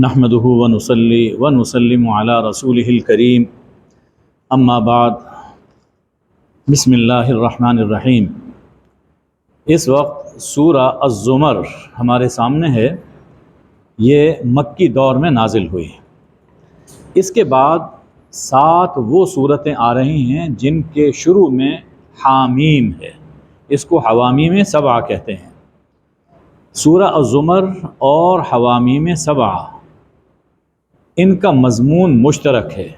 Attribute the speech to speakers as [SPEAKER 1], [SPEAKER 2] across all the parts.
[SPEAKER 1] نحمده ونصلي ونسلم على رسوله الكريم اما بعد بسم اللہ الرحمن الرحیم۔ اس وقت سورہ الزمر ہمارے سامنے ہے، یہ مکی دور میں نازل ہوئی۔ اس کے بعد 7 وہ صورتیں آ رہی ہیں جن کے شروع میں حامیم ہے، اس کو حوامیم 7 کہتے ہیں۔ سورہ الزمر اور حوامیم 7 ان کا مضمون مشترک ہے،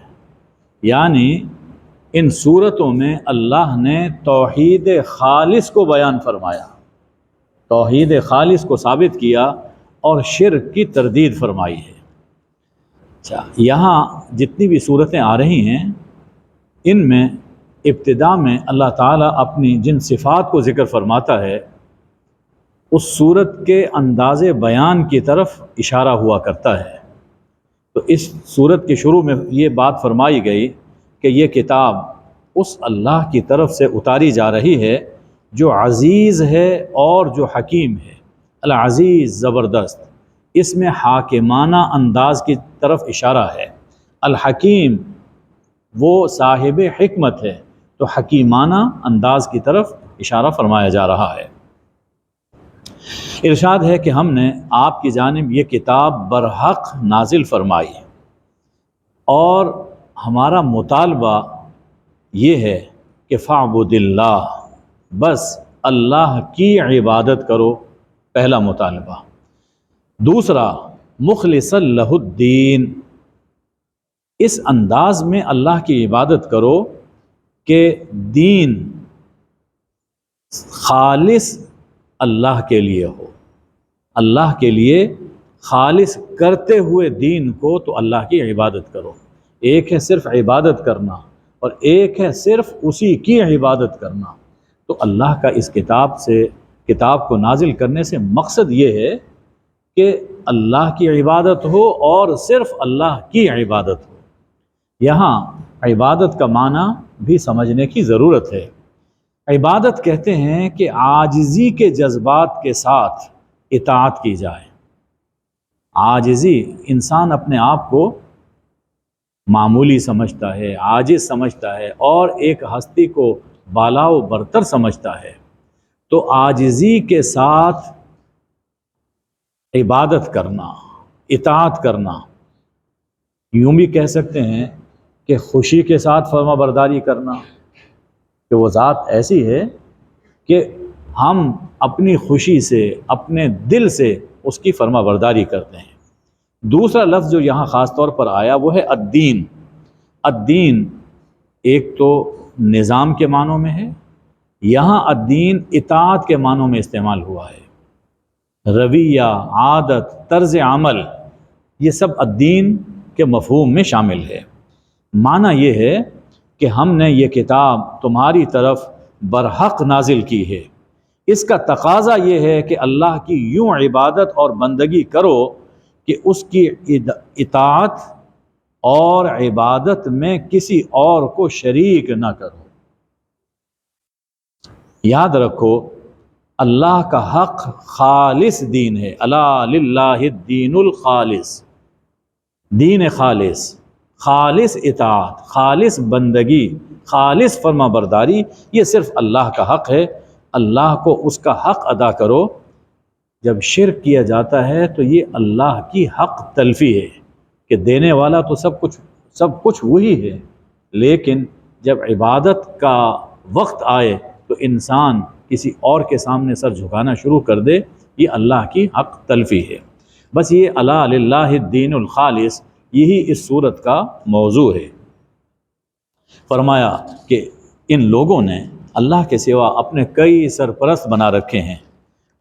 [SPEAKER 1] یعنی ان صورتوں میں اللہ نے توحید خالص کو بیان فرمایا، توحید خالص کو ثابت کیا اور شرک کی تردید فرمائی ہے۔ اچھا، یہاں جتنی بھی صورتیں آ رہی ہیں ان میں ابتدا میں اللہ تعالیٰ اپنی جن صفات کو ذکر فرماتا ہے اس صورت کے انداز بیان کی طرف اشارہ ہوا کرتا ہے۔ تو اس صورت کے شروع میں یہ بات فرمائی گئی کہ یہ کتاب اس اللہ کی طرف سے اتاری جا رہی ہے جو عزیز ہے اور جو حکیم ہے۔ العزیز زبردست، اس میں حاکمانہ انداز کی طرف اشارہ ہے۔ الحکیم وہ صاحب حکمت ہے، تو حکیمانہ انداز کی طرف اشارہ فرمایا جا رہا ہے۔ ارشاد ہے کہ ہم نے آپ کی جانب یہ کتاب برحق نازل فرمائی، اور ہمارا مطالبہ یہ ہے کہ فاعبد اللہ، بس اللہ کی عبادت کرو، پہلا مطالبہ۔ دوسرا، مخلصا لہ الدین، اس انداز میں اللہ کی عبادت کرو کہ دین خالص اللہ کے لیے ہو، اللہ کے لیے خالص کرتے ہوئے دین کو تو اللہ کی عبادت کرو۔ ایک ہے صرف عبادت کرنا اور ایک ہے صرف اسی کی عبادت کرنا۔ تو اللہ کا اس کتاب کو نازل کرنے سے مقصد یہ ہے کہ اللہ کی عبادت ہو اور صرف اللہ کی عبادت ہو۔ یہاں عبادت کا معنی بھی سمجھنے کی ضرورت ہے۔ عبادت کہتے ہیں کہ عاجزی کے جذبات کے ساتھ اطاعت کی جائے۔ عاجزی، انسان اپنے آپ کو معمولی سمجھتا ہے، عاجز سمجھتا ہے اور ایک ہستی کو بالا و برتر سمجھتا ہے، تو عاجزی کے ساتھ عبادت کرنا، اطاعت کرنا، یوں بھی کہہ سکتے ہیں کہ خوشی کے ساتھ فرما برداری کرنا، کہ وہ ذات ایسی ہے کہ ہم اپنی خوشی سے، اپنے دل سے اس کی فرما برداری کرتے ہیں۔ دوسرا لفظ جو یہاں خاص طور پر آیا وہ ہے الدین۔ الدین ایک تو نظام کے معنوں میں ہے، یہاں الدین اطاعت کے معنوں میں استعمال ہوا ہے۔ رویہ، عادت، طرز عمل، یہ سب الدین کے مفہوم میں شامل ہے۔ معنی یہ ہے کہ ہم نے یہ کتاب تمہاری طرف برحق نازل کی ہے، اس کا تقاضا یہ ہے کہ اللہ کی یوں عبادت اور بندگی کرو کہ اس کی اطاعت اور عبادت میں کسی اور کو شریک نہ کرو۔ یاد رکھو، اللہ کا حق خالص دین ہے۔ الا للہ الدین الخالص، دین خالص، خالص اطاعت، خالص بندگی، خالص فرما برداری، یہ صرف اللہ کا حق ہے۔ اللہ کو اس کا حق ادا کرو۔ جب شرک کیا جاتا ہے تو یہ اللہ کی حق تلفی ہے، کہ دینے والا تو سب کچھ وہی ہے، لیکن جب عبادت کا وقت آئے تو انسان کسی اور کے سامنے سر جھکانا شروع کر دے، یہ اللہ کی حق تلفی ہے۔ بس یہ الا للہ الدین الخالص، یہی اس صورت کا موضوع ہے۔ فرمایا کہ ان لوگوں نے اللہ کے سوا اپنے کئی سرپرست بنا رکھے ہیں،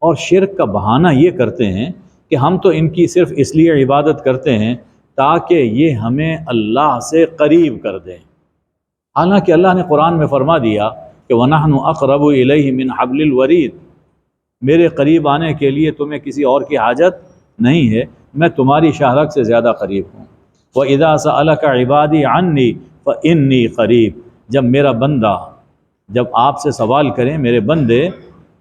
[SPEAKER 1] اور شرک کا بہانہ یہ کرتے ہیں کہ ہم تو ان کی صرف اس لیے عبادت کرتے ہیں تاکہ یہ ہمیں اللہ سے قریب کر دیں۔ حالانکہ اللہ نے قرآن میں فرما دیا کہ وَنَحْنُ أَقْرَبُ إِلَيْهِ مِنْ حَبْلِ الْوَرِيدِ، میرے قریب آنے کے لیے تمہیں کسی اور کی حاجت نہیں ہے، میں تمہاری شاہ رگ سے زیادہ قریب ہوں۔ وَإِذَا سَأَلَكَ عِبَادِي عَنِّي فَإِنِّي قَرِيب، جب میرا بندہ، جب آپ سے سوال کریں میرے بندے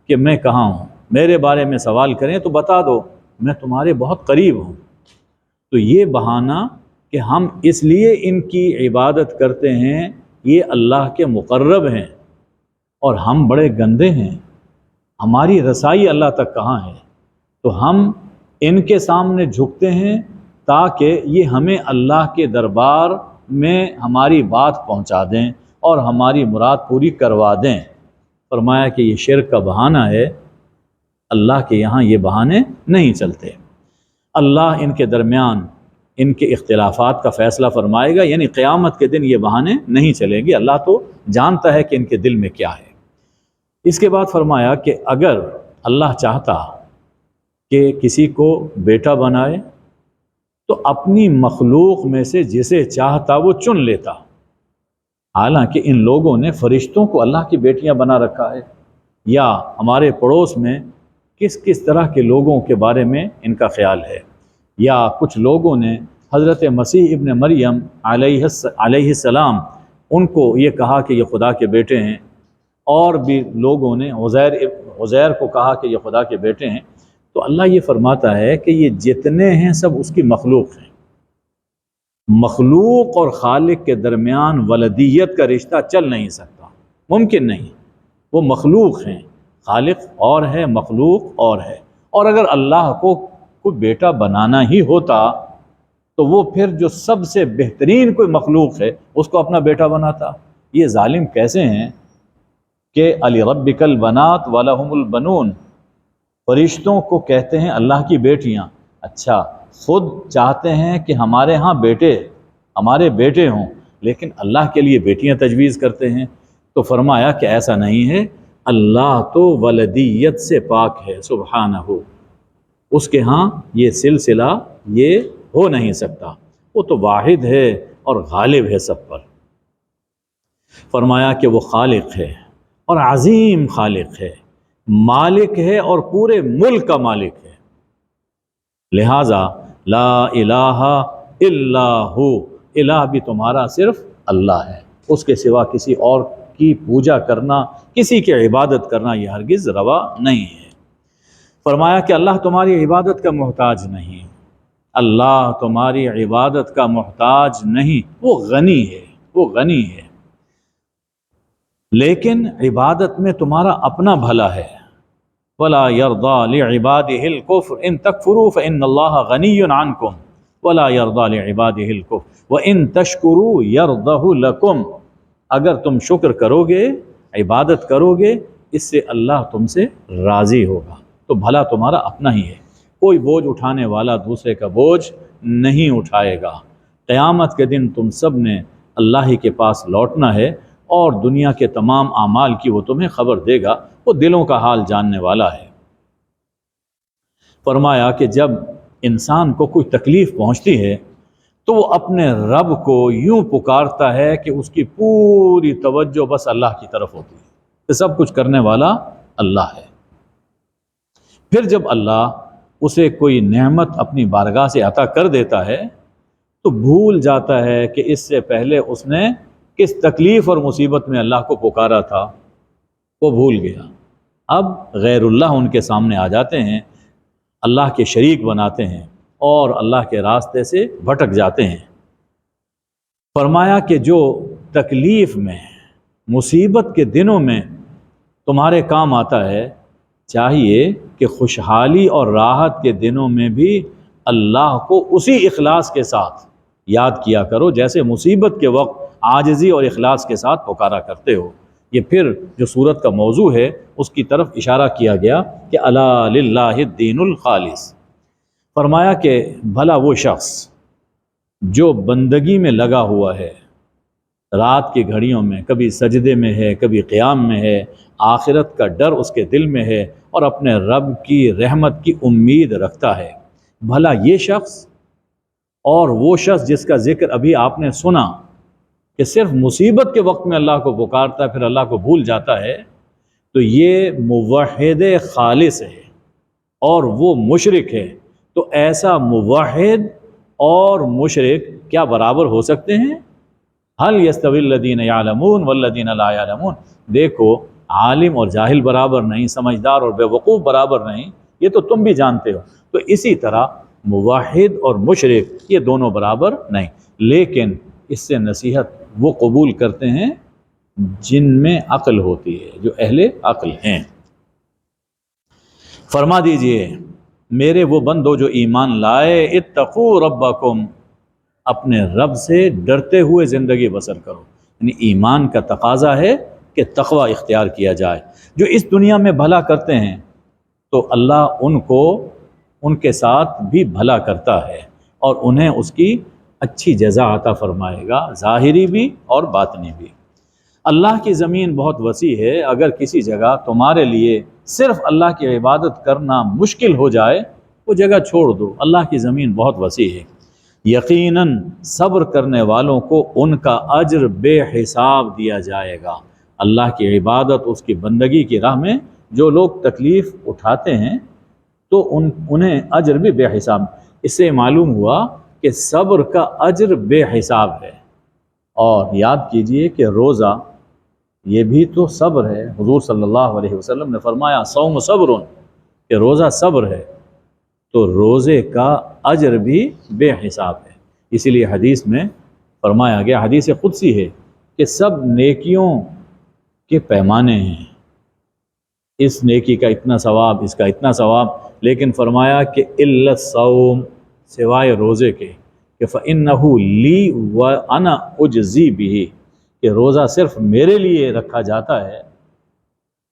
[SPEAKER 1] کہ میں کہاں ہوں، میرے بارے میں سوال کریں تو بتا دو میں تمہارے بہت قریب ہوں۔ تو یہ بہانہ کہ ہم اس لیے ان کی عبادت کرتے ہیں، یہ اللہ کے مقرب ہیں اور ہم بڑے گندے ہیں، ہماری رسائی اللہ تک کہاں ہے، تو ہم ان کے سامنے جھکتے ہیں تاکہ یہ ہمیں اللہ کے دربار میں ہماری بات پہنچا دیں اور ہماری مراد پوری کروا دیں۔ فرمایا کہ یہ شرک کا بہانہ ہے، اللہ کے یہاں یہ بہانے نہیں چلتے۔ اللہ ان کے درمیان ان کے اختلافات کا فیصلہ فرمائے گا، یعنی قیامت کے دن یہ بہانے نہیں چلیں گے، اللہ تو جانتا ہے کہ ان کے دل میں کیا ہے۔ اس کے بعد فرمایا کہ اگر اللہ چاہتا کہ کسی کو بیٹا بنائے تو اپنی مخلوق میں سے جسے چاہتا وہ چن لیتا، حالانکہ ان لوگوں نے فرشتوں کو اللہ کی بیٹیاں بنا رکھا ہے، یا ہمارے پڑوس میں کس کس طرح کے لوگوں کے بارے میں ان کا خیال ہے، یا کچھ لوگوں نے حضرت مسیح ابن مریم علیہ السلام ان کو یہ کہا کہ یہ خدا کے بیٹے ہیں، اور بھی لوگوں نے عزیر کو کہا کہ یہ خدا کے بیٹے ہیں۔ تو اللہ یہ فرماتا ہے کہ یہ جتنے ہیں سب اس کی مخلوق ہیں، مخلوق اور خالق کے درمیان ولدیت کا رشتہ چل نہیں سکتا، ممکن نہیں، وہ مخلوق ہیں، خالق اور ہے، مخلوق اور ہے۔ اور اگر اللہ کو کوئی بیٹا بنانا ہی ہوتا تو وہ پھر جو سب سے بہترین کوئی مخلوق ہے اس کو اپنا بیٹا بناتا۔ یہ ظالم کیسے ہیں کہ لِرَبِّكَ الْبَنَاتُ وَلَهُمُ الْبَنُونَ، فرشتوں کو کہتے ہیں اللہ کی بیٹیاں، اچھا خود چاہتے ہیں کہ ہمارے ہاں بیٹے، ہمارے بیٹے ہوں، لیکن اللہ کے لیے بیٹیاں تجویز کرتے ہیں۔ تو فرمایا کہ ایسا نہیں ہے، اللہ تو ولدیت سے پاک ہے سبحانہ، اس کے ہاں یہ سلسلہ یہ ہو نہیں سکتا، وہ تو واحد ہے اور غالب ہے سب پر۔ فرمایا کہ وہ خالق ہے اور عظیم خالق ہے، مالک ہے اور پورے ملک کا مالک ہے، لہذا لا الہ الا ہو، الہ بھی تمہارا صرف اللہ ہے، اس کے سوا کسی اور کی پوجا کرنا، کسی کی عبادت کرنا یہ ہرگز روا نہیں ہے۔ فرمایا کہ اللہ تمہاری عبادت کا محتاج نہیں، اللہ تمہاری عبادت کا محتاج نہیں، وہ غنی ہے، وہ غنی ہے، لیکن عبادت میں تمہارا اپنا بھلا ہے۔ وَلَا يَرْضَى لِعِبَادِهِ الْكُفْرَ إِن تَكْفُرُوا فَإِنَّ اللَّهَ غَنِيٌّ عَنْكُمْ وَلَا يَرْضَى لِعِبَادِهِ الْكُفْرَ وَإِن تَشْكُرُوا يَرْضَهُ لَكُمْ، اگر تم شکر کرو گے، عبادت کرو گے، اس سے اللہ تم سے راضی ہوگا، تو بھلا تمہارا اپنا ہی ہے، کوئی بوجھ اٹھانے والا دوسرے کا بوجھ نہیں اٹھائے گا۔ قیامت کے دن تم سب نے اللہ ہی کے پاس لوٹنا ہے، اور دنیا کے تمام اعمال کی وہ تمہیں خبر دے گا، وہ دلوں کا حال جاننے والا ہے۔ فرمایا کہ جب انسان کو کوئی تکلیف پہنچتی ہے تو وہ اپنے رب کو یوں پکارتا ہے کہ اس کی پوری توجہ بس اللہ کی طرف ہوتی ہے، کہ سب کچھ کرنے والا اللہ ہے۔ پھر جب اللہ اسے کوئی نعمت اپنی بارگاہ سے عطا کر دیتا ہے تو بھول جاتا ہے کہ اس سے پہلے اس نے کس تکلیف اور مصیبت میں اللہ کو پکارا تھا، وہ بھول گیا۔ اب غیر اللہ ان کے سامنے آ جاتے ہیں، اللہ کے شریک بناتے ہیں اور اللہ کے راستے سے بھٹک جاتے ہیں۔ فرمایا کہ جو تکلیف میں، مصیبت کے دنوں میں تمہارے کام آتا ہے، چاہیے کہ خوشحالی اور راحت کے دنوں میں بھی اللہ کو اسی اخلاص کے ساتھ یاد کیا کرو جیسے مصیبت کے وقت عاجزی اور اخلاص کے ساتھ پکارا کرتے ہو۔ یہ پھر جو سورت کا موضوع ہے اس کی طرف اشارہ کیا گیا کہ الا للہ الدین الخالص۔ فرمایا کہ بھلا وہ شخص جو بندگی میں لگا ہوا ہے، رات کی گھڑیوں میں کبھی سجدے میں ہے، کبھی قیام میں ہے، آخرت کا ڈر اس کے دل میں ہے اور اپنے رب کی رحمت کی امید رکھتا ہے، بھلا یہ شخص اور وہ شخص جس کا ذکر ابھی آپ نے سنا کہ صرف مصیبت کے وقت میں اللہ کو پکارتا ہے پھر اللہ کو بھول جاتا ہے، تو یہ موحد خالص ہے اور وہ مشرک ہے۔ تو ایسا موحد اور مشرک کیا برابر ہو سکتے ہیں؟ هل يستوي الذين يعلمون والذين لا يعلمون، دیکھو عالم اور جاہل برابر نہیں، سمجھدار اور بے وقوف برابر نہیں، یہ تو تم بھی جانتے ہو۔ تو اسی طرح موحد اور مشرک یہ دونوں برابر نہیں، لیکن اس سے نصیحت وہ قبول کرتے ہیں جن میں عقل ہوتی ہے، جو اہل عقل ہیں۔ فرما دیجئے میرے وہ بندو جو ایمان لائے، اتقوا ربکم، اپنے رب سے ڈرتے ہوئے زندگی بسر کرو، یعنی ایمان کا تقاضا ہے کہ تقوی اختیار کیا جائے۔ جو اس دنیا میں بھلا کرتے ہیں تو اللہ ان کو ان کے ساتھ بھی بھلا کرتا ہے اور انہیں اس کی اچھی جزا عطا فرمائے گا، ظاہری بھی اور باطنی بھی۔ اللہ کی زمین بہت وسیع ہے، اگر کسی جگہ تمہارے لیے صرف اللہ کی عبادت کرنا مشکل ہو جائے وہ جگہ چھوڑ دو، اللہ کی زمین بہت وسیع ہے۔ یقیناً صبر کرنے والوں کو ان کا اجر بے حساب دیا جائے گا۔ اللہ کی عبادت، اس کی بندگی کی راہ میں جو لوگ تکلیف اٹھاتے ہیں تو انہیں اجر بھی بے حساب۔ اس سے معلوم ہوا کہ صبر کا اجر بے حساب ہے۔ اور یاد کیجئے کہ روزہ یہ بھی تو صبر ہے۔ حضور صلی اللہ علیہ وسلم نے فرمایا صوم صبر، کہ روزہ صبر ہے، تو روزے کا اجر بھی بے حساب ہے۔ اسی لیے حدیث میں فرمایا گیا، حدیث قدسی ہے، کہ سب نیکیوں کے پیمانے ہیں، اس نیکی کا اتنا ثواب، اس کا اتنا ثواب، لیکن فرمایا کہ الا الصوم، سوائے روزے کے، کہ فإنہ لی وأنا اجزی بہ، کہ روزہ صرف میرے لیے رکھا جاتا ہے،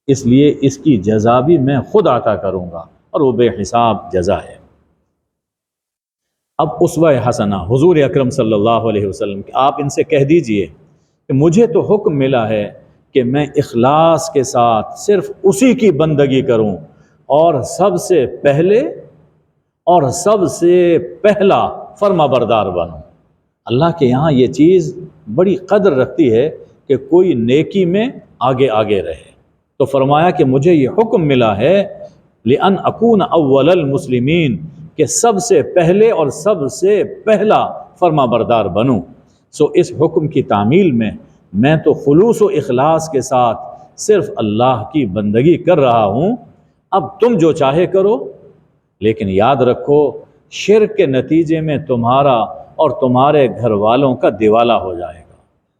[SPEAKER 1] اس لیے اس کی جزا بھی میں خود عطا کروں گا، اور وہ بے حساب جزا ہے۔ اب اسوہ حسنہ حضور اکرم صلی اللہ علیہ وسلم، کہ آپ ان سے کہہ دیجئے کہ مجھے تو حکم ملا ہے کہ میں اخلاص کے ساتھ صرف اسی کی بندگی کروں، اور سب سے پہلے اور سب سے پہلا فرما بردار بنوں۔ اللہ کے یہاں یہ چیز بڑی قدر رکھتی ہے کہ کوئی نیکی میں آگے آگے رہے، تو فرمایا کہ مجھے یہ حکم ملا ہے لأن اکون اول المسلمین، کہ سب سے پہلے اور سب سے پہلا فرما بردار بنوں۔ سو اس حکم کی تعمیل میں تو خلوص و اخلاص کے ساتھ صرف اللہ کی بندگی کر رہا ہوں، اب تم جو چاہے کرو، لیکن یاد رکھو شرک کے نتیجے میں تمہارا اور تمہارے گھر والوں کا دیوالا ہو جائے گا،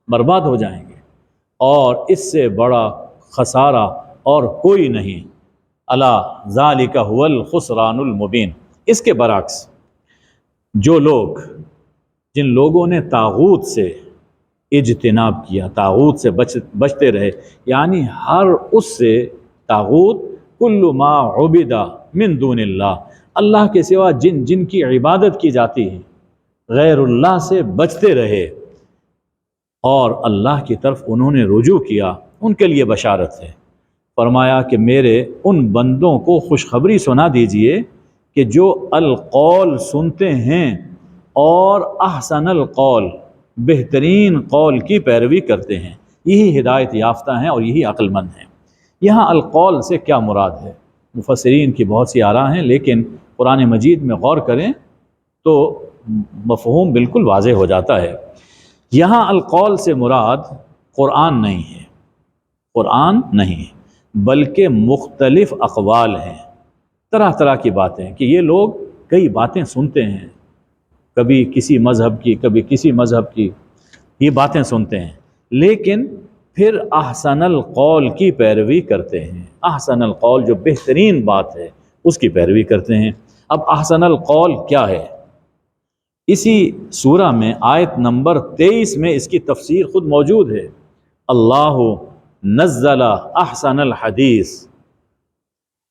[SPEAKER 1] برباد ہو جائیں گے، اور اس سے بڑا خسارہ اور کوئی نہیں۔ الا ذالک هو الخسران المبین۔ اس کے برعکس جن لوگوں نے طاغوت سے اجتناب کیا، طاغوت سے بچتے رہے، یعنی ہر اس سے، طاغوت کل ما عبد من دون اللہ، اللہ کے سوا جن کی عبادت کی جاتی ہے، غیر اللہ سے بچتے رہے اور اللہ کی طرف انہوں نے رجوع کیا، ان کے لیے بشارت ہے۔ فرمایا کہ میرے ان بندوں کو خوشخبری سنا دیجئے کہ جو القول سنتے ہیں اور احسن القول، بہترین قول کی پیروی کرتے ہیں، یہی ہدایت یافتہ ہیں اور یہی عقل مند ہیں۔ یہاں القول سے کیا مراد ہے؟ مفسرین کی بہت سی آراء ہیں، لیکن قرآن مجید میں غور کریں تو مفہوم بالکل واضح ہو جاتا ہے۔ یہاں القول سے مراد قرآن نہیں ہے، قرآن نہیں ہے، بلکہ مختلف اقوال ہیں، طرح طرح کی باتیں، کہ یہ لوگ کئی باتیں سنتے ہیں، کبھی کسی مذہب کی، کبھی کسی مذہب کی، یہ باتیں سنتے ہیں، لیکن پھر احسن القول کی پیروی کرتے ہیں۔ احسن القول جو بہترین بات ہے اس کی پیروی کرتے ہیں۔ اب احسن القول کیا ہے؟ اسی سورہ میں آیت نمبر 23 میں اس کی تفسیر خود موجود ہے۔ اللہ نزل احسن الحدیث،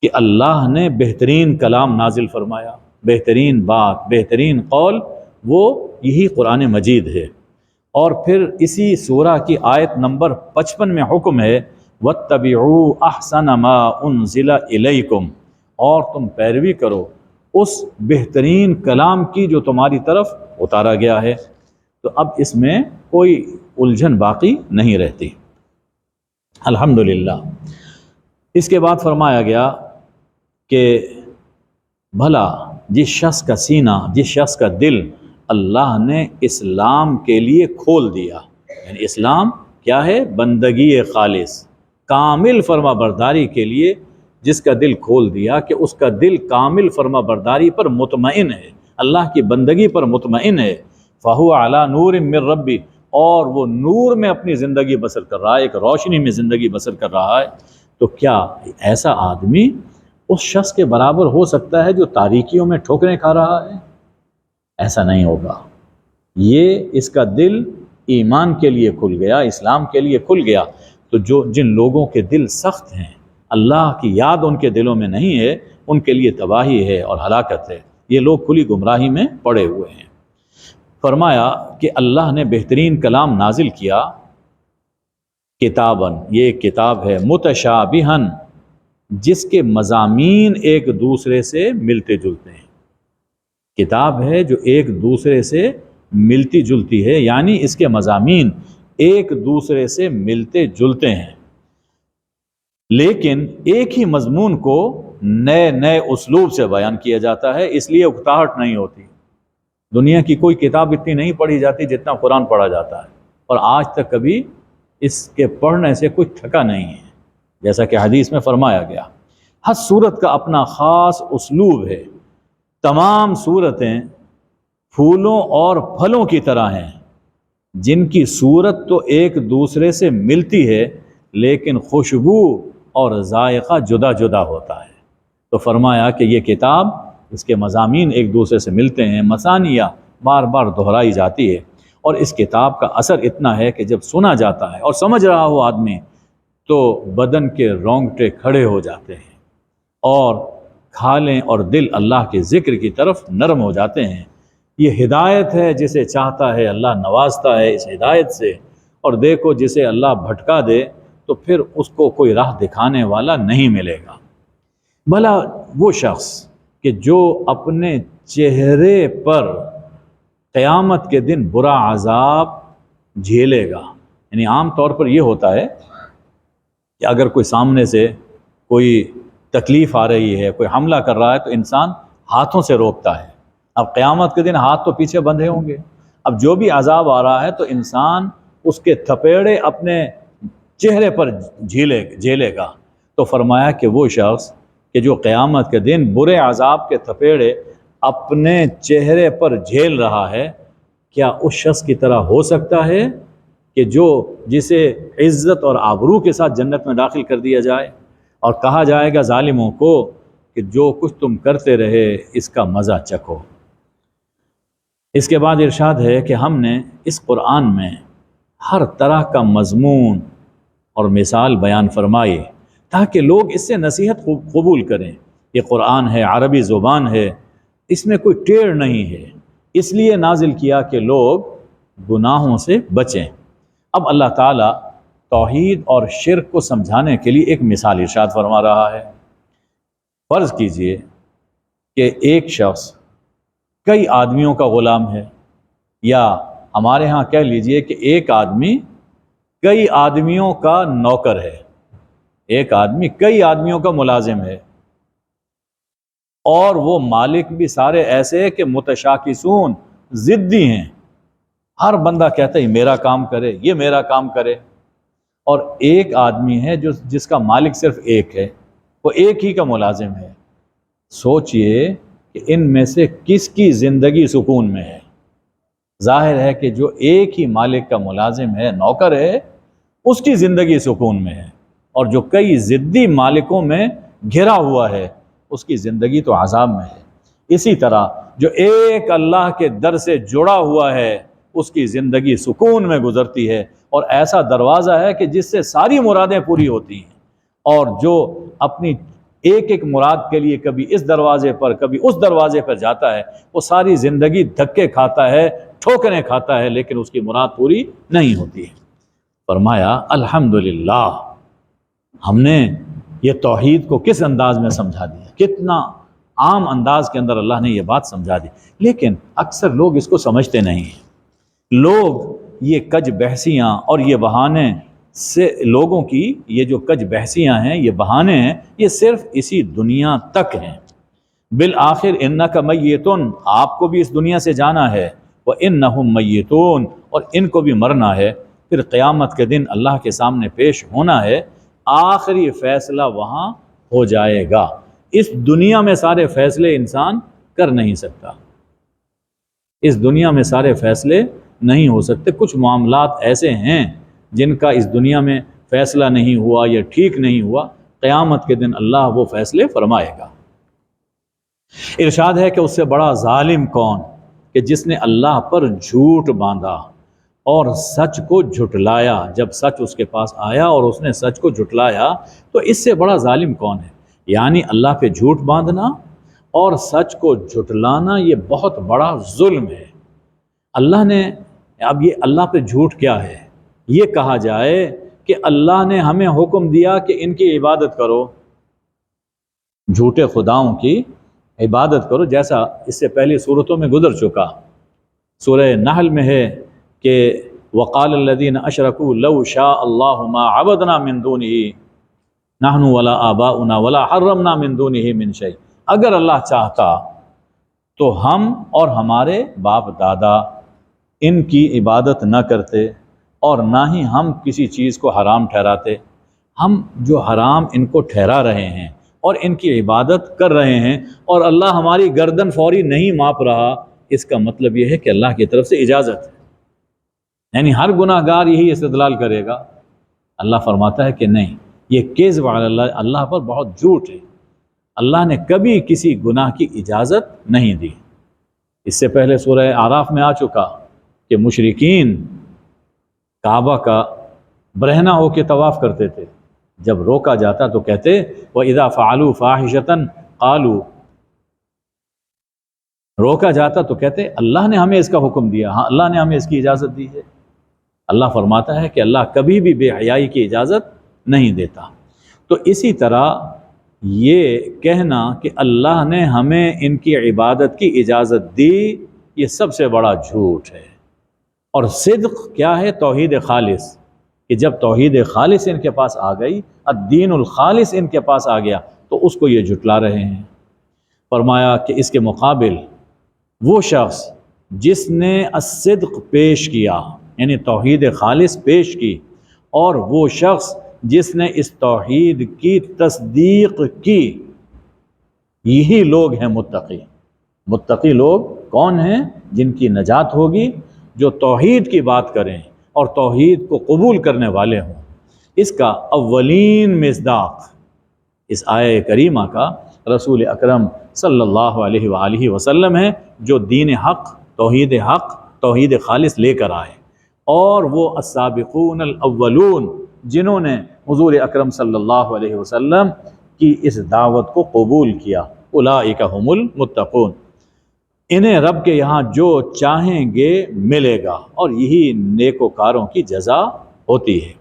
[SPEAKER 1] کہ اللہ نے بہترین کلام نازل فرمایا، بہترین بات، بہترین قول، وہ یہی قرآن مجید ہے۔ اور پھر اسی سورہ کی آیت نمبر 55 میں حکم ہے وَاتَّبِعُوا أَحْسَنَ مَا أُنزِلَ إِلَيْكُمْ، اور تم پیروی کرو اس بہترین کلام کی جو تمہاری طرف اتارا گیا ہے۔ تو اب اس میں کوئی الجھن باقی نہیں رہتی، الحمدللہ۔ اس کے بعد فرمایا گیا کہ بھلا جس شخص کا سینہ، جس شخص کا دل اللہ نے اسلام کے لیے کھول دیا، یعنی اسلام کیا ہے؟ بندگی خالص، کامل فرما برداری کے لیے جس کا دل کھول دیا، کہ اس کا دل کامل فرما برداری پر مطمئن ہے، اللہ کی بندگی پر مطمئن ہے، فَهُوَ عَلَى نُورٍ مِّن رَبِّ، اور وہ نور میں اپنی زندگی بسر کر رہا ہے، ایک روشنی میں زندگی بسر کر رہا ہے، تو کیا ایسا آدمی اس شخص کے برابر ہو سکتا ہے جو تاریکیوں میں ٹھوکریں کھا رہا ہے؟ ایسا نہیں ہوگا۔ یہ اس کا دل ایمان کے لیے کھل گیا، اسلام کے لیے کھل گیا، تو جن لوگوں کے دل سخت ہیں، اللہ کی یاد ان کے دلوں میں نہیں ہے، ان کے لیے تباہی ہے اور ہلاکت ہے۔ یہ لوگ کھلی گمراہی میں پڑے ہوئے ہیں۔ فرمایا کہ اللہ نے بہترین کلام نازل کیا، کتاباً، یہ ایک کتاب ہے، متشابہاً، جس کے مضامین ایک دوسرے سے ملتے جلتے ہیں۔ کتاب ہے جو ایک دوسرے سے ملتی جلتی ہے، یعنی اس کے مضامین ایک دوسرے سے ملتے جلتے ہیں، لیکن ایک ہی مضمون کو نئے نئے اسلوب سے بیان کیا جاتا ہے، اس لیے اکتاہٹ نہیں ہوتی۔ دنیا کی کوئی کتاب اتنی نہیں پڑھی جاتی جتنا قرآن پڑھا جاتا ہے، اور آج تک کبھی اس کے پڑھنے سے کوئی تھکا نہیں ہے، جیسا کہ حدیث میں فرمایا گیا۔ ہر سورت کا اپنا خاص اسلوب ہے۔ تمام سورتیں پھولوں اور پھلوں کی طرح ہیں، جن کی صورت تو ایک دوسرے سے ملتی ہے، لیکن خوشبو اور ذائقہ جدا جدا ہوتا ہے۔ تو فرمایا کہ یہ کتاب، اس کے مضامین ایک دوسرے سے ملتے ہیں، مثانیہ بار بار دہرائی جاتی ہے، اور اس کتاب کا اثر اتنا ہے کہ جب سنا جاتا ہے اور سمجھ رہا ہو آدمی تو بدن کے رونگٹے کھڑے ہو جاتے ہیں، اور کھالیں اور دل اللہ کے ذکر کی طرف نرم ہو جاتے ہیں۔ یہ ہدایت ہے، جسے چاہتا ہے اللہ نوازتا ہے اس ہدایت سے، اور دیکھو جسے اللہ بھٹکا دے تو پھر اس کو کوئی راہ دکھانے والا نہیں ملے گا۔ بھلا وہ شخص کہ جو اپنے چہرے پر قیامت کے دن برا عذاب جھیلے گا، یعنی عام طور پر یہ ہوتا ہے کہ اگر کوئی سامنے سے کوئی تکلیف آ رہی ہے، کوئی حملہ کر رہا ہے، تو انسان ہاتھوں سے روکتا ہے۔ اب قیامت کے دن ہاتھ تو پیچھے بندھے ہوں گے، اب جو بھی عذاب آ رہا ہے تو انسان اس کے تھپیڑے اپنے چہرے پر جھیلے گا۔ تو فرمایا کہ وہ شخص کہ جو قیامت کے دن برے عذاب کے تھپیڑے اپنے چہرے پر جھیل رہا ہے، کیا اس شخص کی طرح ہو سکتا ہے کہ جسے عزت اور آبرو کے ساتھ جنت میں داخل کر دیا جائے، اور کہا جائے گا ظالموں کو کہ جو کچھ تم کرتے رہے اس کا مزہ چکھو۔ اس کے بعد ارشاد ہے کہ ہم نے اس قرآن میں ہر طرح کا مضمون اور مثال بیان فرمائی تاکہ لوگ اس سے نصیحت قبول کریں۔ یہ قرآن ہے، عربی زبان ہے، اس میں کوئی ٹیڑھ نہیں ہے، اس لیے نازل کیا کہ لوگ گناہوں سے بچیں۔ اب اللہ تعالیٰ توحید اور شرک کو سمجھانے کے لیے ایک مثال ارشاد فرما رہا ہے۔ فرض کیجئے کہ ایک شخص کئی آدمیوں کا غلام ہے، یا ہمارے ہاں کہہ لیجئے کہ ایک آدمی کئی آدمیوں کا نوکر ہے، ایک آدمی کئی آدمیوں کا ملازم ہے، اور وہ مالک بھی سارے ایسے کہ متشاکسون، ضدی ہیں، ہر بندہ کہتا ہے میرا کام کرے، یہ میرا کام کرے، اور ایک آدمی ہے جس کا مالک صرف ایک ہے، وہ ایک ہی کا ملازم ہے۔ سوچئے کہ ان میں سے کس کی زندگی سکون میں ہے؟ ظاہر ہے کہ جو ایک ہی مالک کا ملازم ہے، نوکر ہے، اس کی زندگی سکون میں ہے، اور جو کئی ضدی مالکوں میں گھرا ہوا ہے اس کی زندگی تو عذاب میں ہے۔ اسی طرح جو ایک اللہ کے در سے جڑا ہوا ہے اس کی زندگی سکون میں گزرتی ہے، اور ایسا دروازہ ہے کہ جس سے ساری مرادیں پوری ہوتی ہیں، اور جو اپنی ایک ایک مراد کے لیے کبھی اس دروازے پر کبھی اس دروازے پر جاتا ہے، وہ ساری زندگی دھکے کھاتا ہے، ٹھوکریں کھاتا ہے، لیکن اس کی مراد پوری نہیں ہوتی ہے۔ فرمایا الحمدللہ، ہم نے یہ توحید کو کس انداز میں سمجھا دیا، کتنا عام انداز کے اندر اللہ نے یہ بات سمجھا دی، لیکن اکثر لوگ اس کو سمجھتے نہیں ہیں۔ لوگ یہ کج بحثیاں اور یہ بہانے سے، لوگوں کی یہ جو کج بحثیاں ہیں، یہ بہانے ہیں، یہ صرف اسی دنیا تک ہیں۔ بالآخر انک میتون، آپ کو بھی اس دنیا سے جانا ہے، وانہم میتون، اور ان کو بھی مرنا ہے، پھر قیامت کے دن اللہ کے سامنے پیش ہونا ہے، آخری فیصلہ وہاں ہو جائے گا۔ اس دنیا میں سارے فیصلے انسان کر نہیں سکتا۔ اس دنیا میں سارے فیصلے نہیں ہو سکتے، کچھ معاملات ایسے ہیں جن کا اس دنیا میں فیصلہ نہیں ہوا یا ٹھیک نہیں ہوا، قیامت کے دن اللہ وہ فیصلے فرمائے گا۔ ارشاد ہے کہ اس سے بڑا ظالم کون کہ جس نے اللہ پر جھوٹ باندھا اور سچ کو جھٹلایا۔ جب سچ اس کے پاس آیا اور اس نے سچ کو جھٹلایا تو اس سے بڑا ظالم کون ہے؟ یعنی اللہ پہ جھوٹ باندھنا اور سچ کو جھٹلانا یہ بہت بڑا ظلم ہے۔ اللہ نے اب یہ اللہ پہ جھوٹ کیا ہے؟ یہ کہا جائے کہ اللہ نے ہمیں حکم دیا کہ ان کی عبادت کرو، جھوٹے خداؤں کی عبادت کرو، جیسا اس سے پہلی صورتوں میں گزر چکا۔ سورہ نحل میں ہے کہ وقال الذین اشرکوا لو شاء اللہ ما عبدنا من دونہ نحن ولا آباؤنا ولا حرمنا من دونہ من شیء، اگر اللہ چاہتا تو ہم اور ہمارے باپ دادا ان کی عبادت نہ کرتے اور نہ ہی ہم کسی چیز کو حرام ٹھہراتے۔ ہم جو حرام ان کو ٹھہرا رہے ہیں اور ان کی عبادت کر رہے ہیں اور اللہ ہماری گردن فوری نہیں ماپ رہا، اس کا مطلب یہ ہے کہ اللہ کی طرف سے اجازت ہے، یعنی ہر گناہ گار یہی استدلال کرے گا۔ اللہ فرماتا ہے کہ نہیں، یہ کذب علی اللہ، اللہ پر بہت جھوٹ ہے، اللہ نے کبھی کسی گناہ کی اجازت نہیں دی۔ اس سے پہلے سورہ اعراف میں آ چکا کہ مشرکین کعبہ کا برہنہ ہو کے طواف کرتے تھے، جب روکا جاتا تو کہتے وَإِذَا فَعَلُوا فَاحِشَةً قَالُوا، روکا جاتا تو کہتے اللہ نے ہمیں اس کا حکم دیا، ہاں اللہ نے ہمیں اس کی اجازت دی ہے۔ اللہ فرماتا ہے کہ اللہ کبھی بھی بے حیائی کی اجازت نہیں دیتا۔ تو اسی طرح یہ کہنا کہ اللہ نے ہمیں ان کی عبادت کی اجازت دی، یہ سب سے بڑا جھوٹ ہے۔ اور صدق کیا ہے؟ توحید خالص، کہ جب توحید خالص ان کے پاس آ گئی، الدین الخالص ان کے پاس آ گیا تو اس کو یہ جھٹلا رہے ہیں۔ فرمایا کہ اس کے مقابل وہ شخص جس نے الصدق پیش کیا، یعنی توحید خالص پیش کی، اور وہ شخص جس نے اس توحید کی تصدیق کی، یہی لوگ ہیں متقی۔ متقی لوگ کون ہیں؟ جن کی نجات ہوگی، جو توحید کی بات کریں اور توحید کو قبول کرنے والے ہوں۔ اس کا اولین مصداق اس آیہ کریمہ کا رسول اکرم صلی اللہ علیہ وآلہ وسلم ہے، جو دین حق، توحید خالص لے کر آئے، اور وہ السابقون الاولون جنہوں نے حضور اکرم صلی اللہ علیہ وسلم کی اس دعوت کو قبول کیا، اولئک هم المتقون، انہیں رب کے یہاں جو چاہیں گے ملے گا، اور یہی نیکوکاروں کی جزا ہوتی ہے۔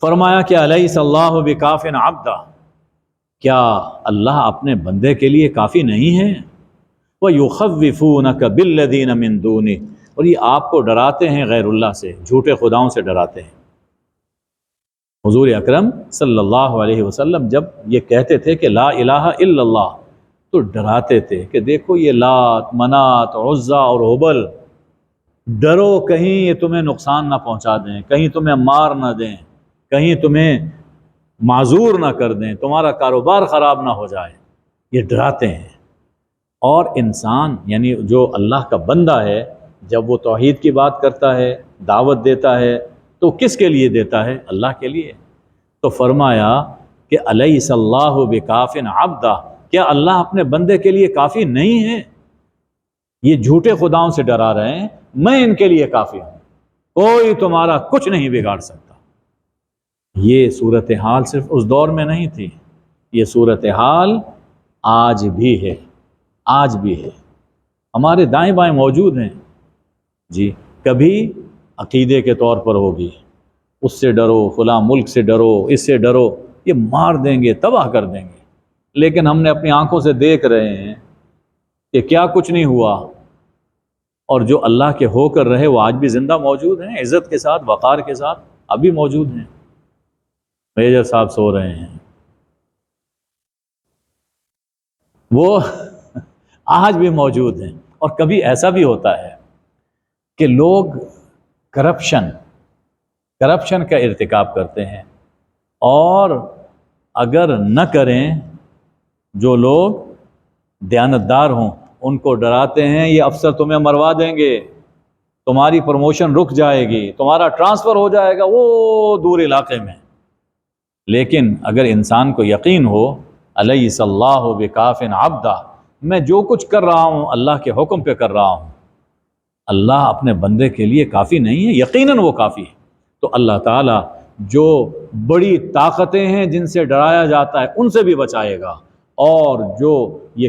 [SPEAKER 1] فرمایا کہ الیس اللہ بکاف عبدہ، کیا اللہ اپنے بندے کے لیے کافی نہیں ہے؟ وَيُخَوِّفُونَكَ بِالَّذِينَ مِن دُونِهِ، اور یہ آپ کو ڈراتے ہیں غیر اللہ سے، جھوٹے خداؤں سے ڈراتے ہیں۔ حضور اکرم صلی اللہ علیہ وسلم جب یہ کہتے تھے کہ لا الہ الا اللہ، تو ڈراتے تھے کہ دیکھو یہ لات، منات، عزا اور حبل، ڈرو کہیں یہ تمہیں نقصان نہ پہنچا دیں، کہیں تمہیں مار نہ دیں، کہیں تمہیں معذور نہ کر دیں، تمہارا کاروبار خراب نہ ہو جائے، یہ ڈراتے ہیں۔ اور انسان یعنی جو اللہ کا بندہ ہے، جب وہ توحید کی بات کرتا ہے، دعوت دیتا ہے، تو کس کے لیے دیتا ہے؟ اللہ کے لیے۔ تو فرمایا کہ الیس اللہ بکاف عبدہ، کیا اللہ اپنے بندے کے لیے کافی نہیں ہے؟ یہ جھوٹے خداؤں سے ڈرا رہے ہیں، میں ان کے لیے کافی ہوں، کوئی تمہارا کچھ نہیں بگاڑ سکتا۔ یہ صورتحال صرف اس دور میں نہیں تھی، یہ صورتحال آج بھی ہے، آج بھی ہے، ہمارے دائیں بائیں موجود ہیں۔ جی کبھی عقیدے کے طور پر ہوگی، اس سے ڈرو، فلاں ملک سے ڈرو، اس سے ڈرو، یہ مار دیں گے، تباہ کر دیں گے، لیکن ہم نے اپنی آنکھوں سے دیکھ رہے ہیں کہ کیا کچھ نہیں ہوا، اور جو اللہ کے ہو کر رہے وہ آج بھی زندہ موجود ہیں، عزت کے ساتھ، وقار کے ساتھ ابھی موجود ہیں۔ میجر صاحب سو رہے ہیں، وہ آج بھی موجود ہیں۔ اور کبھی ایسا بھی ہوتا ہے کہ لوگ کرپشن کا ارتکاب کرتے ہیں، اور اگر نہ کریں، جو لوگ دیانتدار ہوں ان کو ڈراتے ہیں یہ افسر تمہیں مروا دیں گے، تمہاری پروموشن رک جائے گی، تمہارا ٹرانسفر ہو جائے گا وہ دور علاقے میں۔ لیکن اگر انسان کو یقین ہو الیس اللہ بکاف عبدہ، میں جو کچھ کر رہا ہوں اللہ کے حکم پہ کر رہا ہوں، اللہ اپنے بندے کے لیے کافی نہیں ہے، یقیناً وہ کافی ہے، تو اللہ تعالیٰ جو بڑی طاقتیں ہیں جن سے ڈرایا جاتا ہے ان سے بھی بچائے گا، اور جو یہ